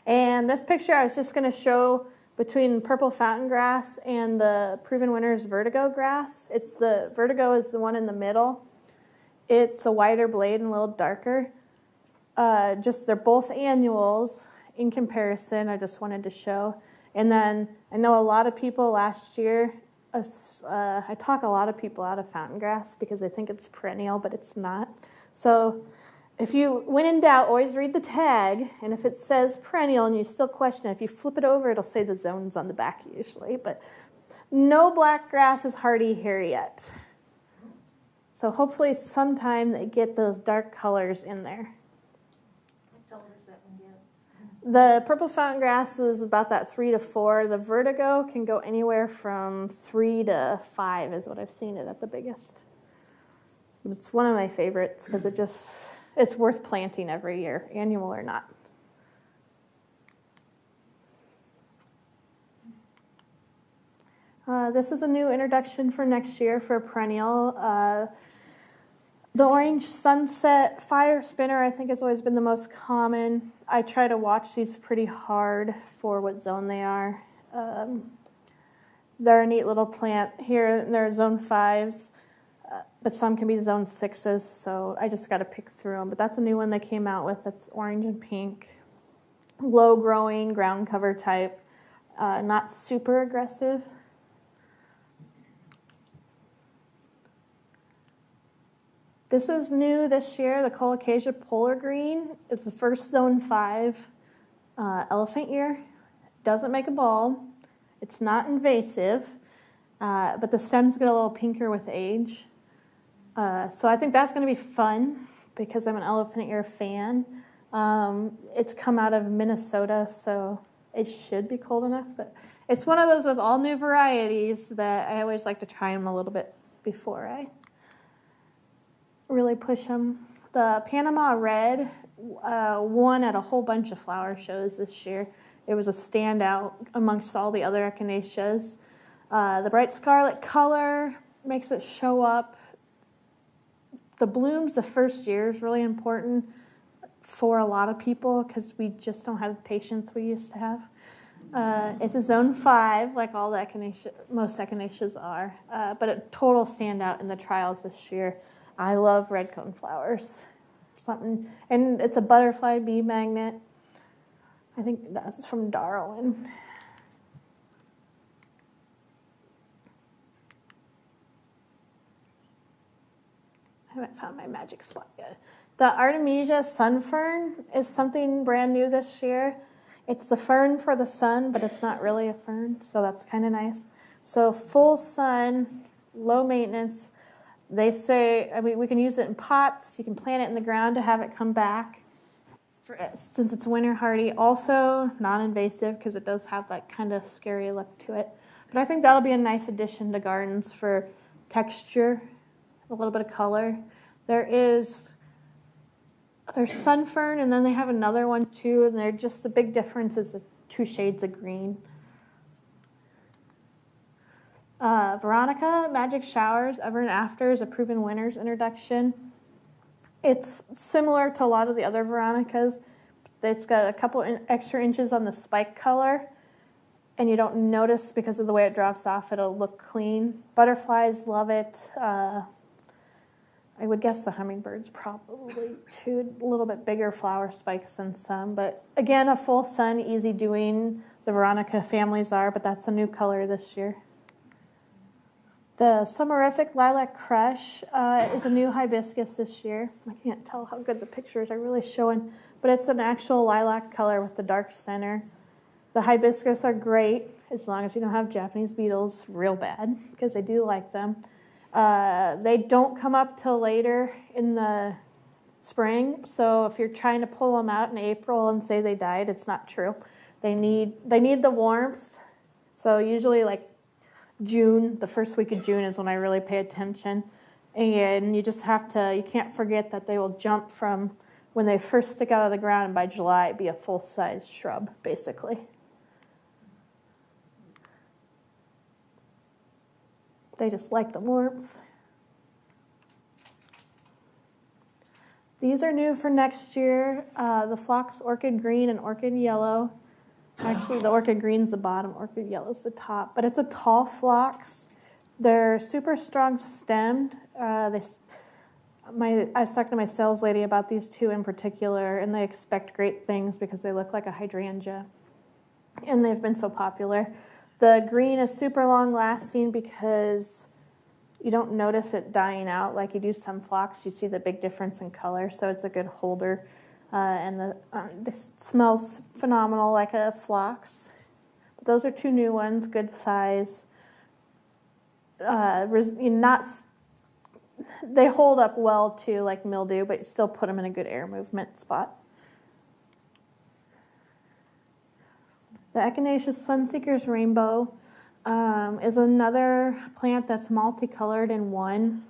And this picture I was just going to show between purple fountain grass and the Proven Winners Vertigo grass. The Vertigo is the one in the middle. It's a wider blade and a little darker. They're both annuals in comparison. I just wanted to show. And then I know a lot of people last year, I talk a lot of people out of fountain grass because they think it's perennial, but it's not. So when in doubt, always read the tag. And if it says perennial and you still question it, if you flip it over, it'll say the zones on the back usually. But no black grass is hardy here yet. So hopefully sometime they get those dark colors in there. What color is that one yet? The purple fountain grass is about that 3 to 4. The Vertigo can go anywhere from 3 to 5 is what I've seen it at the biggest. It's one of my favorites because it's worth planting every year, annual or not. This is a new introduction for next year for a perennial. The orange sunset fire spinner, I think, has always been the most common. I try to watch these pretty hard for what zone they are. They're a neat little plant. Here, they're zone 5s, but some can be zone 6s, so I just got to pick through them. But that's a new one they came out with. That's orange and pink. Low-growing, ground cover type, not super aggressive. This is new this year, the Colocasia Polar Green. It's the first zone 5 elephant ear. Doesn't make a bulb. It's not invasive, but the stems get a little pinker with age. So I think that's going to be fun because I'm an elephant ear fan. It's come out of Minnesota, so it should be cold enough. But it's one of those with all new varieties that I always like to try them a little bit before I really push them. The Panama Red won at a whole bunch of flower shows this year. It was a standout amongst all the other echinaceas. The bright scarlet color makes it show up. The blooms the first year is really important for a lot of people because we just don't have the patience we used to have. It's a zone 5, like all the most echinaceas are, but a total standout in the trials this year. I love red cone flowers. And it's a butterfly bee magnet. I think that's from Darwin. I haven't found my magic spot yet. The Artemisia sunfern is something brand new this year. It's the fern for the sun, but it's not really a fern, so that's kind of nice. So full sun, low maintenance. They say, I mean, we can use it in pots. You can plant it in the ground to have it come back. Since it's winter hardy, also non-invasive because it does have that kind of scary look to it. But I think that'll be a nice addition to gardens for texture, a little bit of color. There's sunfern, and then they have another one too, and they're just the big difference is the 2 shades of green. Veronica, Magic Showers, Ever and After is a proven winner's introduction. It's similar to a lot of the other Veronicas. It's got a couple extra inches on the spike color, and you don't notice because of the way it drops off, it'll look clean. Butterflies love it. I would guess the hummingbirds probably too, a little bit bigger flower spikes than some. But again, a full sun, easy doing. The Veronica families are, but that's a new color this year. The Summerific Lilac Crush is a new hibiscus this year. I can't tell how good the pictures are really showing, but it's an actual lilac color with the dark center. The hibiscus are great as long as you don't have Japanese beetles real bad, because I do like them. They don't come up till later in the spring, so if you're trying to pull them out in April and say they died, it's not true. They need the warmth, so usually like June, the first week of June is when I really pay attention. And you just have to, you can't forget that they will jump from when they first stick out of the ground, and by July be a full-size shrub, basically. They just like the warmth. These are new for next year, the Phlox Orchid Green and Orchid Yellow. Actually, the Orchid Green's the bottom, Orchid Yellow's the top. But it's a tall phlox. They're super strong stemmed. I was talking to my sales lady about these two in particular, and they expect great things because they look like a hydrangea. And they've been so popular. The green is super long lasting because you don't notice it dying out like you do some phlox. You see the big difference in color, so it's a good holder. And this smells phenomenal like a phlox. But those are 2 new ones, good size. They hold up well to like mildew, but you still put them in a good air movement spot. The Echinaceous Sunseeker's Rainbow is another plant that's multicolored in one.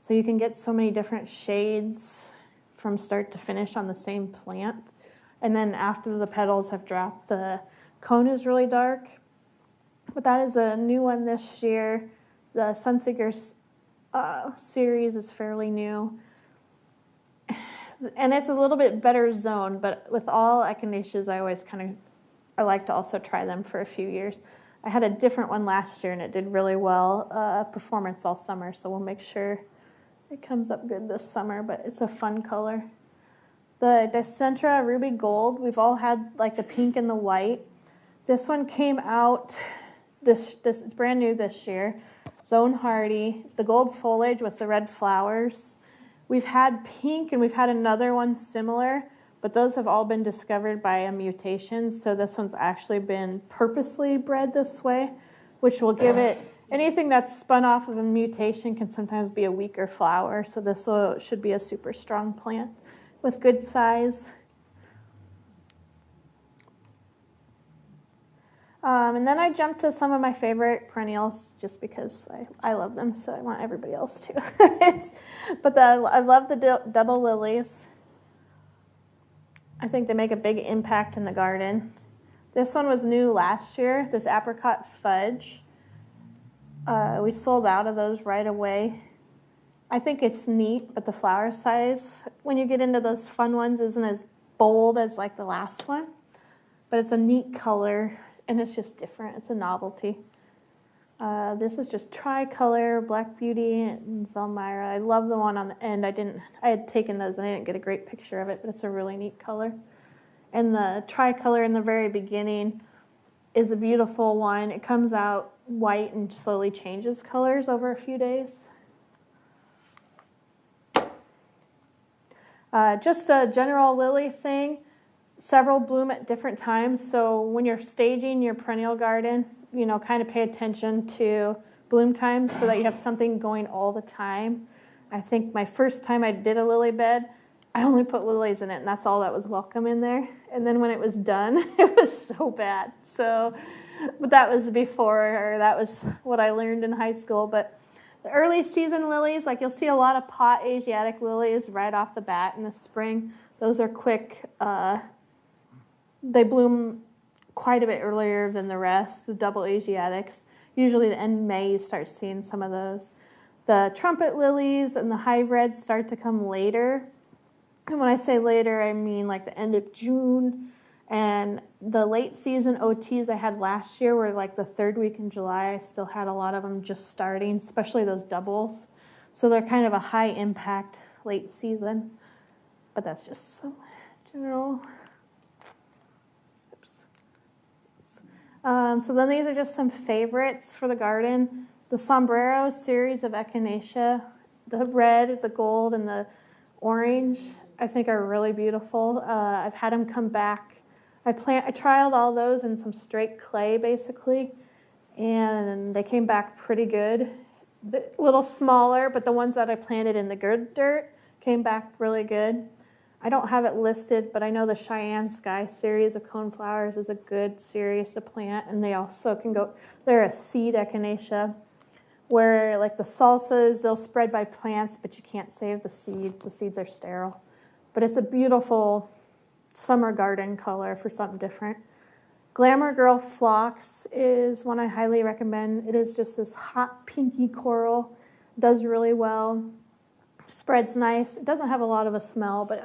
So you can get so many different shades from start to finish on the same plant. And then after the petals have dropped, the cone is really dark. But that is a new one this year. The Sunseeker's series is fairly new. And it's a little bit better zoned, but with all echinaceas, I like to also try them for a few years. I had a different one last year, and it did really well, performance all summer, so we'll make sure it comes up good this summer, but it's a fun color. The Dicentra Ruby Gold, we've all had like the pink and the white. This one came out, it's brand new this year. Zone hardy, the gold foliage with the red flowers. We've had pink and we've had another one similar, but those have all been discovered by a mutation. So this one's actually been purposely bred this way, which will give it, anything that's spun off of a mutation can sometimes be a weaker flower. So this should be a super strong plant with good size. And then I jumped to some of my favorite perennials just because I love them, so I want everybody else to. But I love the double lilies. I think they make a big impact in the garden. This one was new last year, this apricot fudge. We sold out of those right away. I think it's neat, but the flower size, when you get into those fun ones, isn't as bold as like the last one. But it's a neat color, and it's just different. It's a novelty. This is just tricolor, Black Beauty, and Zelmira. I love the one on the end. I had taken those, and I didn't get a great picture of it, but it's a really neat color. And the tricolor in the very beginning is a beautiful one. It comes out white and slowly changes colors over a few days. Just a general lily thing. Several bloom at different times. So when you're staging your perennial garden, you know, kind of pay attention to bloom times so that you have something going all the time. I think my first time I did a lily bed, I only put lilies in it, and that's all that was welcome in there. And then when it was done, it was so bad. So, but that was before, or that was what I learned in high school. But the early season lilies, like you'll see a lot of pot Asiatic lilies right off the bat in the spring. Those are quick. They bloom quite a bit earlier than the rest, the double Asiatics. Usually the end of May you start seeing some of those. The trumpet lilies and the hybrids start to come later. And when I say later, I mean like the end of June. And the late season OTs I had last year were like the third week in July. I still had a lot of them just starting, especially those doubles. So they're kind of a high impact late season. But that's just so general. Oops. So then these are just some favorites for the garden. The Sombrero series of Echinacea, the red, the gold, and the orange, I think are really beautiful. I've had them come back. I trialed all those in some straight clay, basically, and they came back pretty good. A little smaller, but the ones that I planted in the good dirt came back really good. I don't have it listed, but I know the Cheyenne Sky series of coneflowers is a good series to plant, and they also can go, they're a seed echinacea, where like the salsas, they'll spread by plants, but you can't save the seeds. The seeds are sterile. But it's a beautiful summer garden color for something different. Glamour Girl Phlox is one I highly recommend. It is just this hot pinky coral, does really well, spreads nice. It doesn't have a lot of a smell, but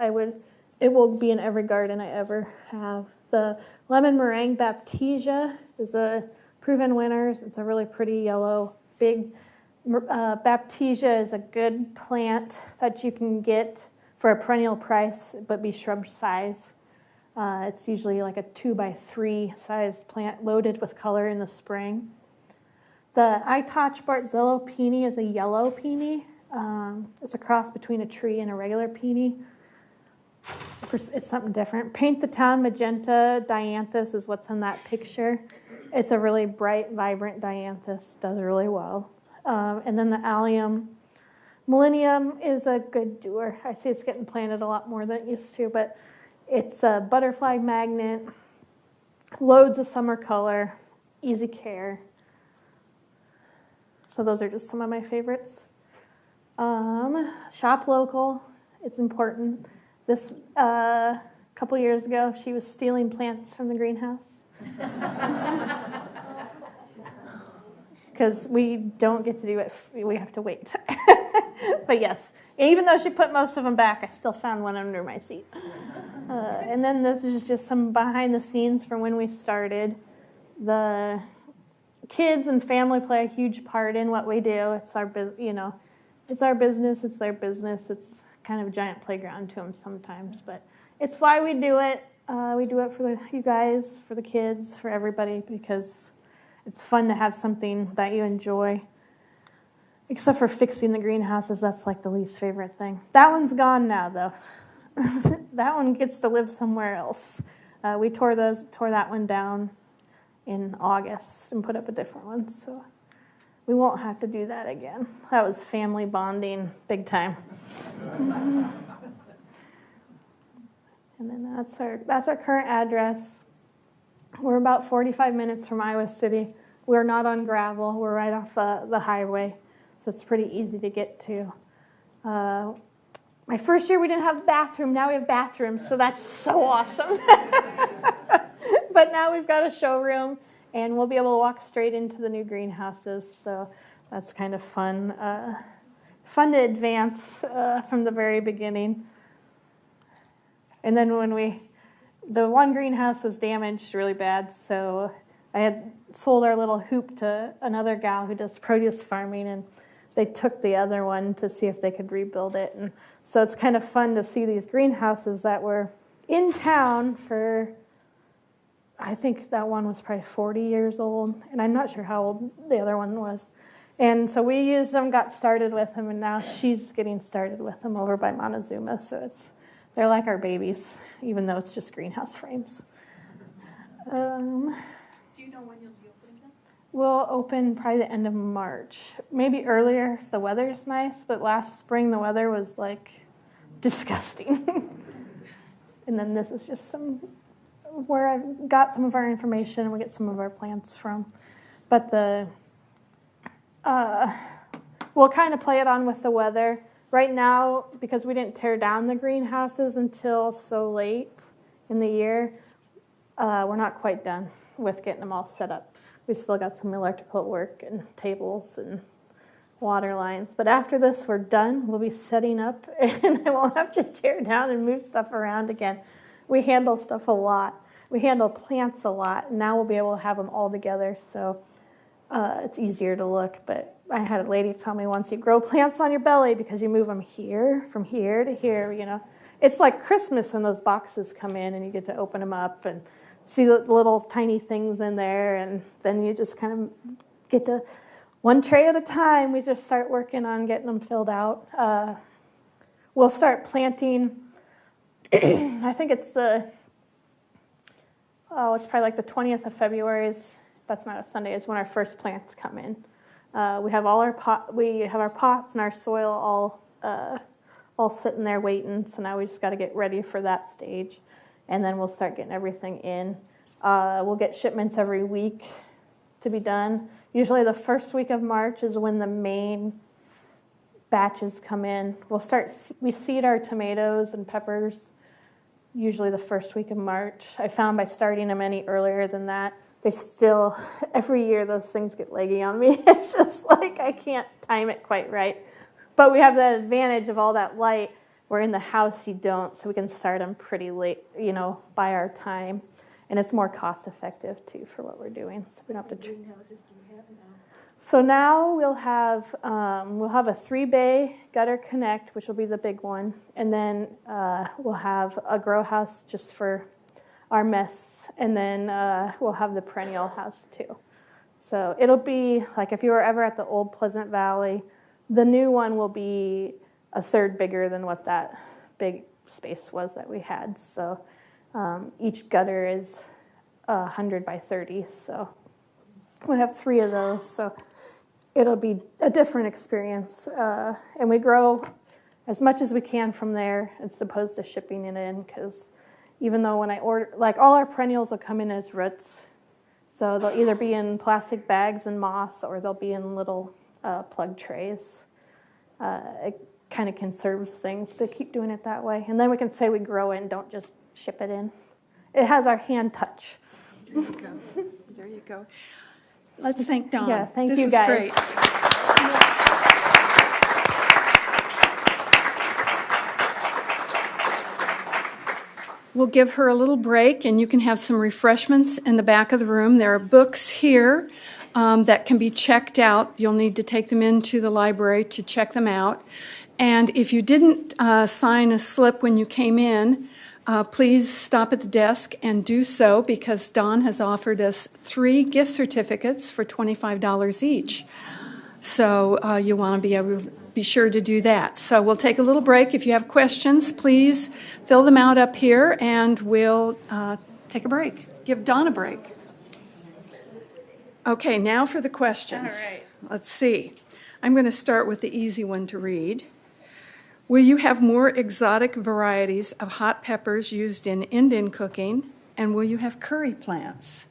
it will be in every garden I ever have. The Lemon Meringue Baptisia is a proven winner. It's a really pretty yellow, big. Baptisia is a good plant that you can get for a perennial price, but be shrub size. It's usually like a 2x3 size plant loaded with color in the spring. The Itoch Bartzillo peony is a yellow peony. It's a cross between a tree and a regular peony. It's something different. Paint the Town Magenta Dianthus is what's in that picture. It's a really bright, vibrant dianthus. Does really well. And then the Allium Millennium is a good doer. I see it's getting planted a lot more than it used to, but it's a butterfly magnet, loads of summer color, easy care. So those are just some of my favorites. Shop local, it's important. This, couple years ago, she was stealing plants from the greenhouse. Because we don't get to do it, we have to wait. But yes, even though she put most of them back, I still found one under my seat. And then this is just some behind the scenes from when we started. The kids and family play a huge part in what we do. It's our, it's our business, it's their business. It's kind of a giant playground to them sometimes, but it's why we do it. We do it for you guys, for the kids, for everybody, because it's fun to have something that you enjoy. Except for fixing the greenhouses, that's like the least favorite thing. That one's gone now, though. That one gets to live somewhere else. We tore that one down in August and put up a different one, so we won't have to do that again. That was family bonding, big time. And then that's our current address. We're about 45 minutes from Iowa City. We're not on gravel. We're right off the highway, so it's pretty easy to get to. My first year we didn't have a bathroom. Now we have bathrooms, so that's so awesome. But now we've got a showroom, and we'll be able to walk straight into the new greenhouses. So that's kind of fun. Fun to advance from the very beginning. And then when the one greenhouse was damaged really bad, so I had sold our little hoop to another gal who does produce farming, and they took the other one to see if they could rebuild it. And so it's kind of fun to see these greenhouses that were in town for, I think that one was probably 40 years old, and I'm not sure how old the other one was. And so we used them, got started with them, and now she's getting started with them over by Montezuma. So they're like our babies, even though it's just greenhouse frames. Do you know when you'll be open again? We'll open probably the end of March, maybe earlier if the weather's nice, but last spring the weather was like disgusting. And then this is just where I've got some of our information and we get some of our plants from. But we'll kind of play it on with the weather. Right now, because we didn't tear down the greenhouses until so late in the year, we're not quite done with getting them all set up. We still got some electrical work and tables and water lines. But after this, we're done. We'll be setting up, and I won't have to tear down and move stuff around again. We handle stuff a lot. We handle plants a lot, and now we'll be able to have them all together, so it's easier to look. But I had a lady tell me once, you grow plants on your belly because you move them here, from here to here, you know. It's like Christmas when those boxes come in and you get to open them up and see the little tiny things in there, and then you just kind of get to, one tray at a time, we just start working on getting them filled out. We'll start planting, I think it's it's probably like the 20th of February. That's not a Sunday, it's when our first plants come in. We have our pots and our soil all sitting there waiting, so now we just got to get ready for that stage, and then we'll start getting everything in. We'll get shipments every week to be done. Usually the first week of March is when the main batches come in. We seed our tomatoes and peppers usually the first week of March. I found by starting them any earlier than that, they still, every year those things get leggy on me. It's just like I can't time it quite right. But we have the advantage of all that light, where in the house you don't, so we can start them pretty late, by our time. And it's more cost effective too for what we're doing. So we don't have to. Greenhouses do you have now? So now we'll have a 3-bay gutter connect, which will be the big one, and then we'll have a grow house just for our mess, and then we'll have the perennial house too. So it'll be like if you were ever at the old Pleasant Valley, the new one will be a third bigger than what that big space was that we had. So each gutter is 100 by 30, so we have 3 of those. So it'll be a different experience, and we grow as much as we can from there as opposed to shipping it in, because even though when I order, like all our perennials will come in as roots, so they'll either be in plastic bags and moss, or they'll be in little plug trays. It kind of conserves things to keep doing it that way, and then we can say we grow it and don't just ship it in. It has our hand touch. There you go. There you go. Let's thank Dawn. Yeah, thank you This was guys. great. We'll give her a little break, and you can have some refreshments in the back of the room. There are books here that can be checked out. You'll need to take them into the library to check them out. And if you didn't sign a slip when you came in, please stop at the desk and do so, because Dawn has offered us 3 gift certificates for $25 each. So you want to be sure to do that. So we'll take a little break. If you have questions, please fill them out up here, and we'll take a break. Give Dawn a break. Okay, now for the questions. All right. Let's see. I'm going to start with the easy one to read. Will you have more exotic varieties of hot peppers used in Indian cooking, and will you have curry plants?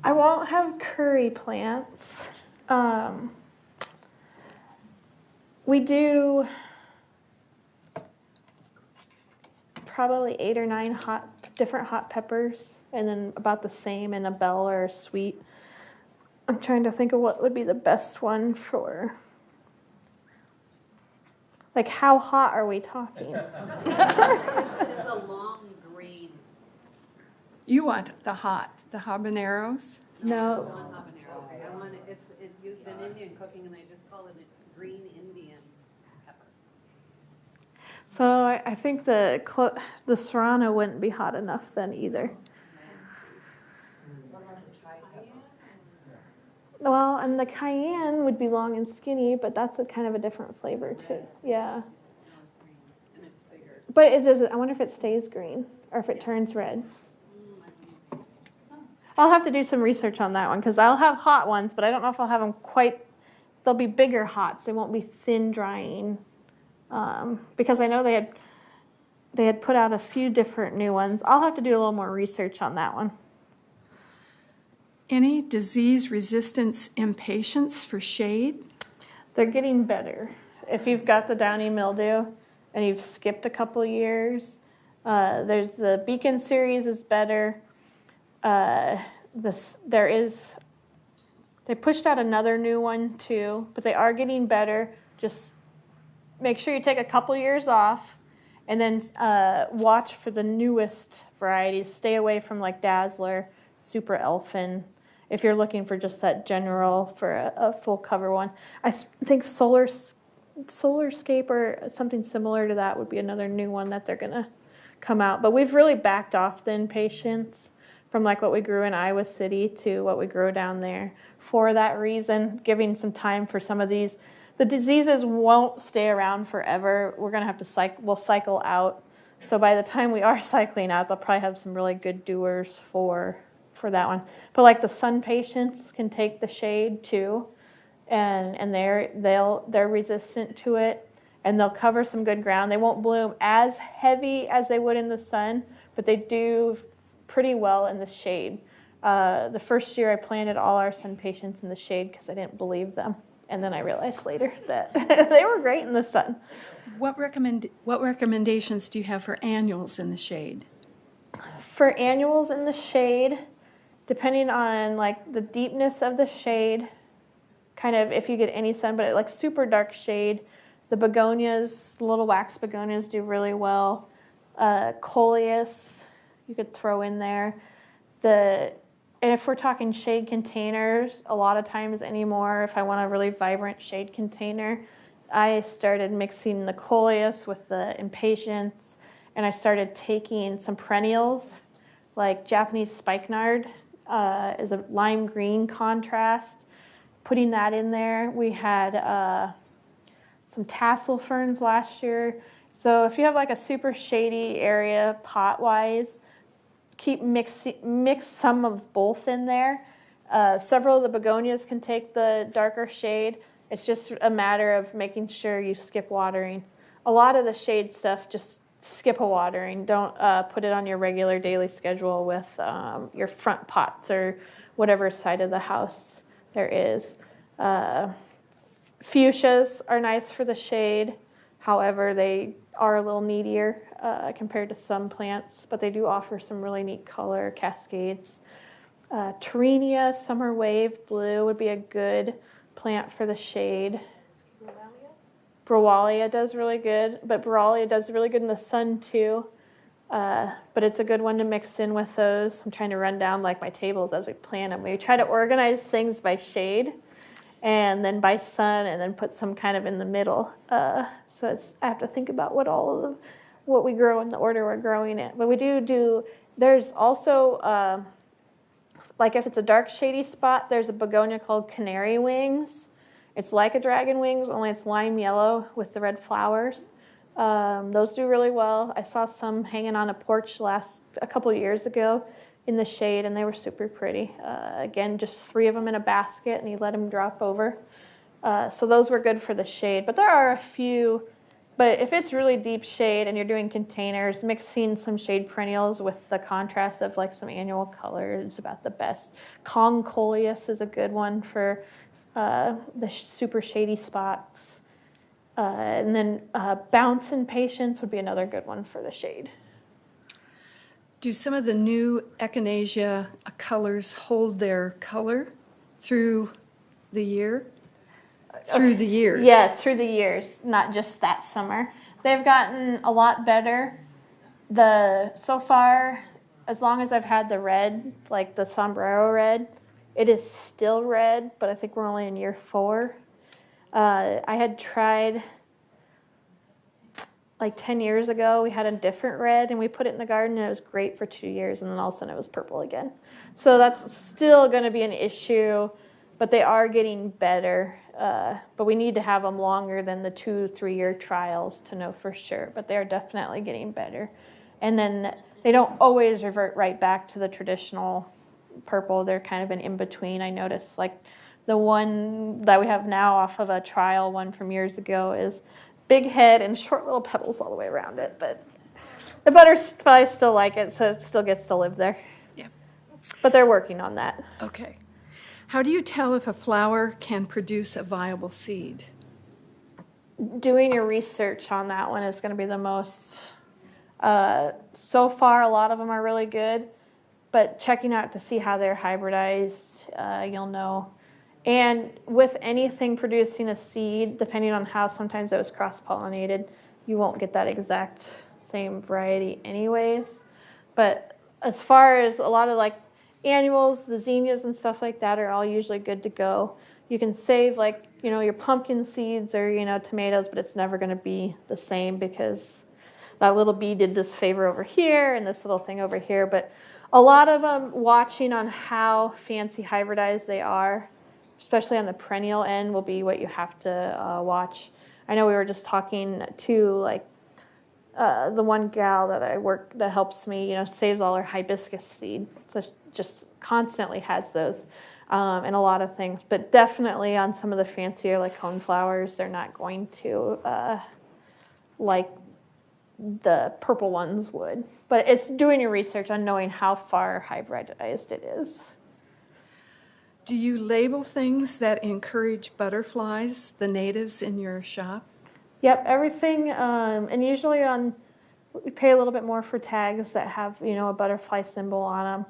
I won't have curry plants. We do probably 8 or 9 different hot peppers, and then about the same in a bell or a sweet. I'm trying to think of what would be the best one for, like, how hot are we talking? It's a long green. You want the habaneros? No. One habanero. Okay. I want it's used in Indian cooking, and they just call it a green Indian pepper. So I think the serrano wouldn't be hot enough then either. Well, and the cayenne would be long and skinny, but that's a kind of a different flavor too. Yeah. No, it's green, and it's bigger. But I wonder if it stays green or if it turns red. I'll have to do some research on that one because I'll have hot ones, but I don't know if I'll have them quite. They'll be bigger hots. They won't be thin drying. Because I know they had put out a few different new ones. I'll have to do a little more research on that one. Any disease resistance impatiens for shade? They're getting better. If you've got the downy mildew and you've skipped a couple years, there's the Beacon series is better. They pushed out another new one too, but they are getting better. Just make sure you take a couple years off, and then watch for the newest varieties. Stay away from like Dazzler, Super Elfin. If you're looking for just that general for a full cover one, I think Solarscape or something similar to that would be another new one that they're gonna come out. But we've really backed off the impatiens from like what we grew in Iowa City to what we grew down there. For that reason, giving some time for some of these. The diseases won't stay around forever. We're gonna have to we'll cycle out. So by the time we are cycling out, they'll probably have some really good doers for that one. But like the sun patients can take the shade too, and they're resistant to it, and they'll cover some good ground. They won't bloom as heavy as they would in the sun, but they do pretty well in the shade. The first year I planted all our sun patients in the shade because I didn't believe them. And then I realized later that they were great in the sun. What recommendations do you have for annuals in the shade? For annuals in the shade, depending on like the deepness of the shade, kind of if you get any sun, but like super dark shade, the begonias, the little wax begonias do really well. Coleus, you could throw in there. And if we're talking shade containers, a lot of times anymore, if I want a really vibrant shade container, I started mixing the coleus with the impatiens, and I started taking some perennials, like Japanese spikenard is a lime green contrast, putting that in there. We had some tassel ferns last year. So if you have like a super shady area pot-wise, mix some of both in there. Several of the begonias can take the darker shade. It's just a matter of making sure you skip watering. A lot of the shade stuff, just skip a watering. Don't put it on your regular daily schedule with your front pots or whatever side of the house there is. Fuchsias are nice for the shade. However, they are a little needier compared to some plants, but they do offer some really neat color cascades. Terenia, summer wave blue would be a good plant for the shade. Brawalia does really good, but Brawalia does really good in the sun too. But it's a good one to mix in with those. I'm trying to run down like my tables as we plant them. We try to organize things by shade and then by sun and then put some kind of in the middle. So I have to think about what we grow in the order we're growing it. But we do, there's also, like if it's a dark shady spot, there's a begonia called canary wings. It's like a dragon wings, only it's lime yellow with the red flowers. Those do really well. I saw some hanging on a porch a couple years ago in the shade, and they were super pretty. Again, just 3 of them in a basket, and you let them drop over. So those were good for the shade. But there are a few, but if it's really deep shade and you're doing containers, mixing some shade perennials with the contrast of like some annual color is about the best. Concoleus is a good one for the super shady spots. And then bounce impatiens would be another good one for the shade. Do some of the new echinacea colors hold their color through the year? Through the years? Yeah, through the years, not just that summer. They've gotten a lot better. So far, as long as I've had the red, like the sombrero red, it is still red, but I think we're only in year 4. I had tried, like 10 years ago, we had a different red, and we put it in the garden, and it was great for 2 years, and then all of a sudden it was purple again. So that's still going to be an issue, but they are getting better. But we need to have them longer than the 2-3 year trials to know for sure, but they're definitely getting better. And then they don't always revert right back to the traditional purple. They're kind of an in-between. I noticed, like, the one that we have now off of a trial one from years ago is big head and short little petals all the way around it. But the butterflies still like it, so it still gets to live there. Yeah. But they're working on that. Okay. How do you tell if a flower can produce a viable seed? Doing your research on that one is going to be the most. So far, a lot of them are really good, but checking out to see how they're hybridized, you'll know. And with anything producing a seed, depending on how sometimes it was cross-pollinated, you won't get that exact same variety anyways. But as far as a lot of like annuals, the zinnias and stuff like that are all usually good to go. You can save like, your pumpkin seeds or, tomatoes, but it's never going to be the same because that little bee did this favor over here and this little thing over here. But a lot of them, watching on how fancy hybridized they are, especially on the perennial end, will be what you have to watch. I know we were just talking to like the one gal that I work that helps me, saves all her hibiscus seed. So she just constantly has those and a lot of things. But definitely on some of the fancier like coneflowers, they're not going to like the purple ones would. But it's doing your research on knowing how far hybridized it is. Do you label things that encourage butterflies, the natives in your shop? Yep, everything, and usually we pay a little bit more for tags that have, a butterfly symbol on them.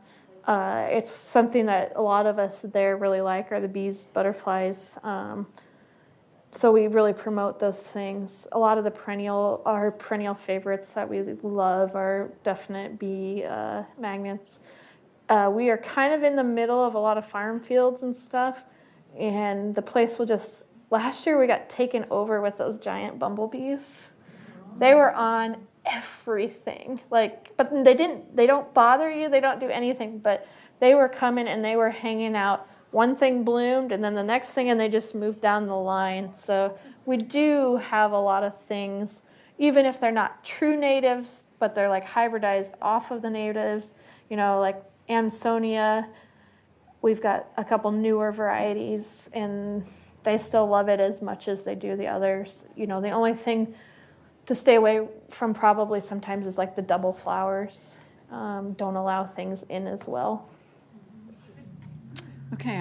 It's something that a lot of us there really like are the bees, butterflies. So we really promote those things. A lot of our perennial favorites that we love are definite bee magnets. We are kind of in the middle of a lot of farm fields and stuff, and the place will just. Last year we got taken over with those giant bumblebees. They were on everything. But they don't bother you, they don't do anything, but they were coming and they were hanging out. One thing bloomed and then the next thing, and they just moved down the line. So we do have a lot of things, even if they're not true natives, but they're like hybridized off of the natives, like Amsonia. We've got a couple newer varieties and they still love it as much as they do the others. The only thing to stay away from probably sometimes is like the double flowers. Don't allow things in as well. Okay,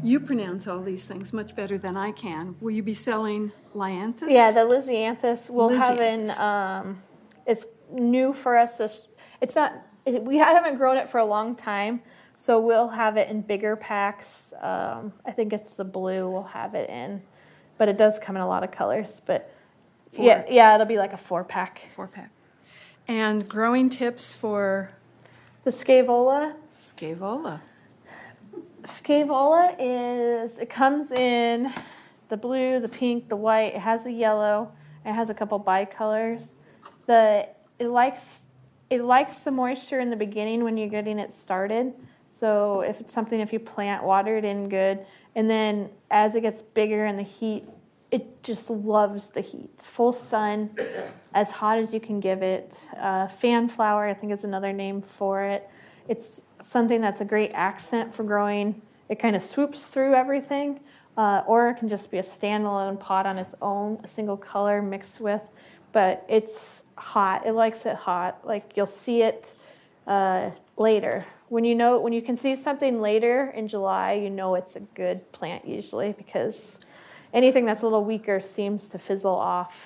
you pronounce all these things much better than I can. Will you be selling Lyanthus? Yeah, the Lisianthus we'll have in. It's new for us. We haven't grown it for a long time. So we'll have it in bigger packs. I think it's the blue we'll have it in. But it does come in a lot of colors. But yeah, it'll be like a 4-pack. 4-pack. And growing tips for? The Scaevola. Scaevola it comes in the blue, the pink, the white. It has a yellow. It has a couple bicolors. It likes the moisture in the beginning when you're getting it started. So if you plant, water it in good. And then as it gets bigger and the heat, it just loves the heat. Full sun, as hot as you can give it. Fan flower, I think is another name for it. It's something that's a great accent for growing. It kind of swoops through everything. Or it can just be a standalone pot on its own, a single color mixed with. But it's hot. It likes it hot. Like you'll see it later. When you can see something later in July, it's a good plant usually, because anything that's a little weaker seems to fizzle off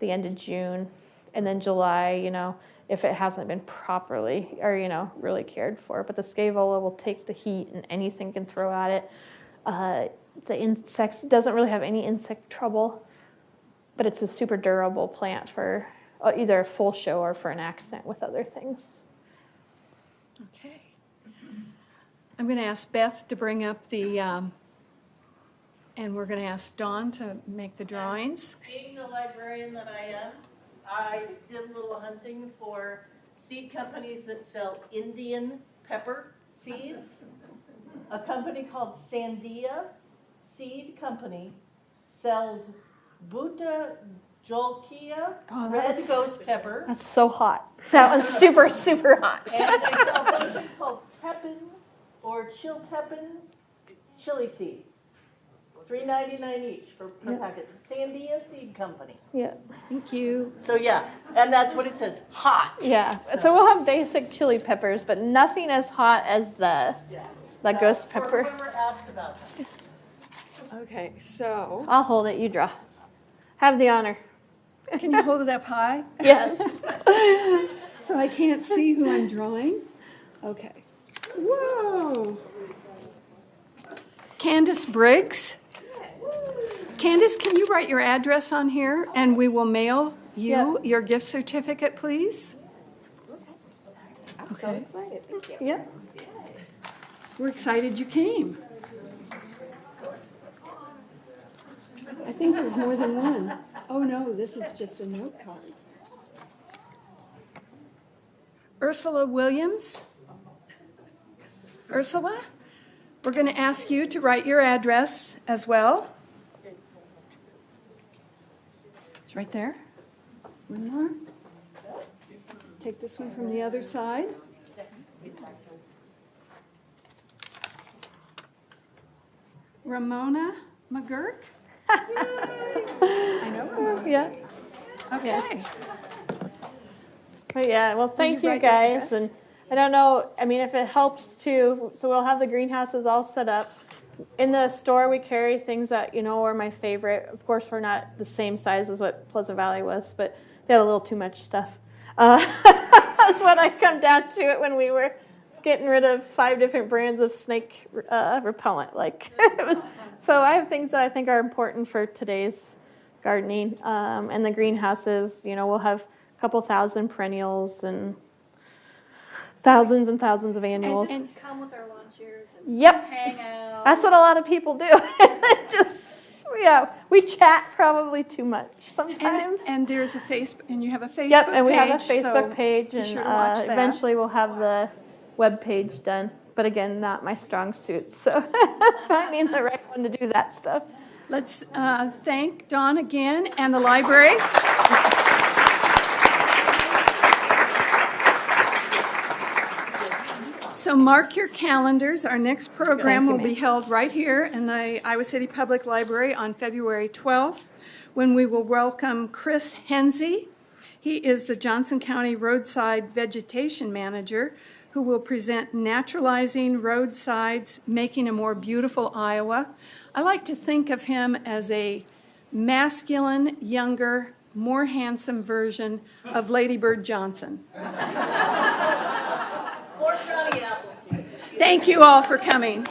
the end of June. And then July, if it hasn't been properly or, really cared for. But the scaevola will take the heat and anything can throw at it. The insects, doesn't really have any insect trouble, but it's a super durable plant for either a full show or for an accent with other things. Okay. I'm going to ask Beth to bring up the, and we're going to ask Dawn to make the drawings. Being the librarian that I am, I did a little hunting for seed companies that sell Indian pepper seeds. A company called Sandia Seed Company sells Buta Jolkia red ghost pepper. That's so hot. That one's super, super hot. And they sell something called Teppan or Chilteppan chili seeds. $3.99 each per packet. Sandia Seed Company. Yeah. Thank you. So yeah, and that's what it says, hot. Yeah. So we'll have basic chili peppers, but nothing as hot as the ghost For pepper. whoever asked about that. Okay, so I'll hold it. You draw. Have the honor. can you hold it up high? Yes. So I can't see who I'm drawing? Okay. Whoa. Candace Briggs. Candace, can you write your address on here and we will mail you your gift certificate, please? I'm so excited. Thank you. Yeah. We're excited you came. I think there's more than one. Oh no, this is just a note card. Ursula Williams. Ursula, we're going to ask you to write your address as well. It's right there. One more. Take this one from the other side. Ramona McGurk. I know Ramona. Yeah. Okay. But yeah, well, thank you you write your guys. address? And I don't know, I mean, if it helps to, so we'll have the greenhouses all set up. In the store, we carry things that, are my favorite. Of course, we're not the same size as what Pleasant Valley was, but they had a little too much stuff. That's when I come down to it when we were getting rid of 5 different brands of snake repellent. It was. So I have things that I think are important for today's gardening. And the greenhouses, we'll have a couple thousand perennials and thousands of annuals. And Come with our lawn chairs and Yep. hang out. That's what a lot of people do. We chat probably too much sometimes. And there's a Facebook, and you have a Facebook page. Yep, and we have a so Facebook page, be and sure to watch that. eventually we'll have the web page done. But again, not my strong suit, so finding the right one to do that stuff. Let's thank Dawn again and the library. So mark your calendars. Our next program will be held right here in the Iowa City Public Library on February 12th, when we will welcome Chris Hensey. He is the Johnson County Roadside Vegetation Manager, who will present Naturalizing Roadsides, Making a More Beautiful Iowa. I like to think of him as a masculine, younger, more handsome version of Lady Bird Johnson. Or Johnny Appleseed. Thank you all for coming.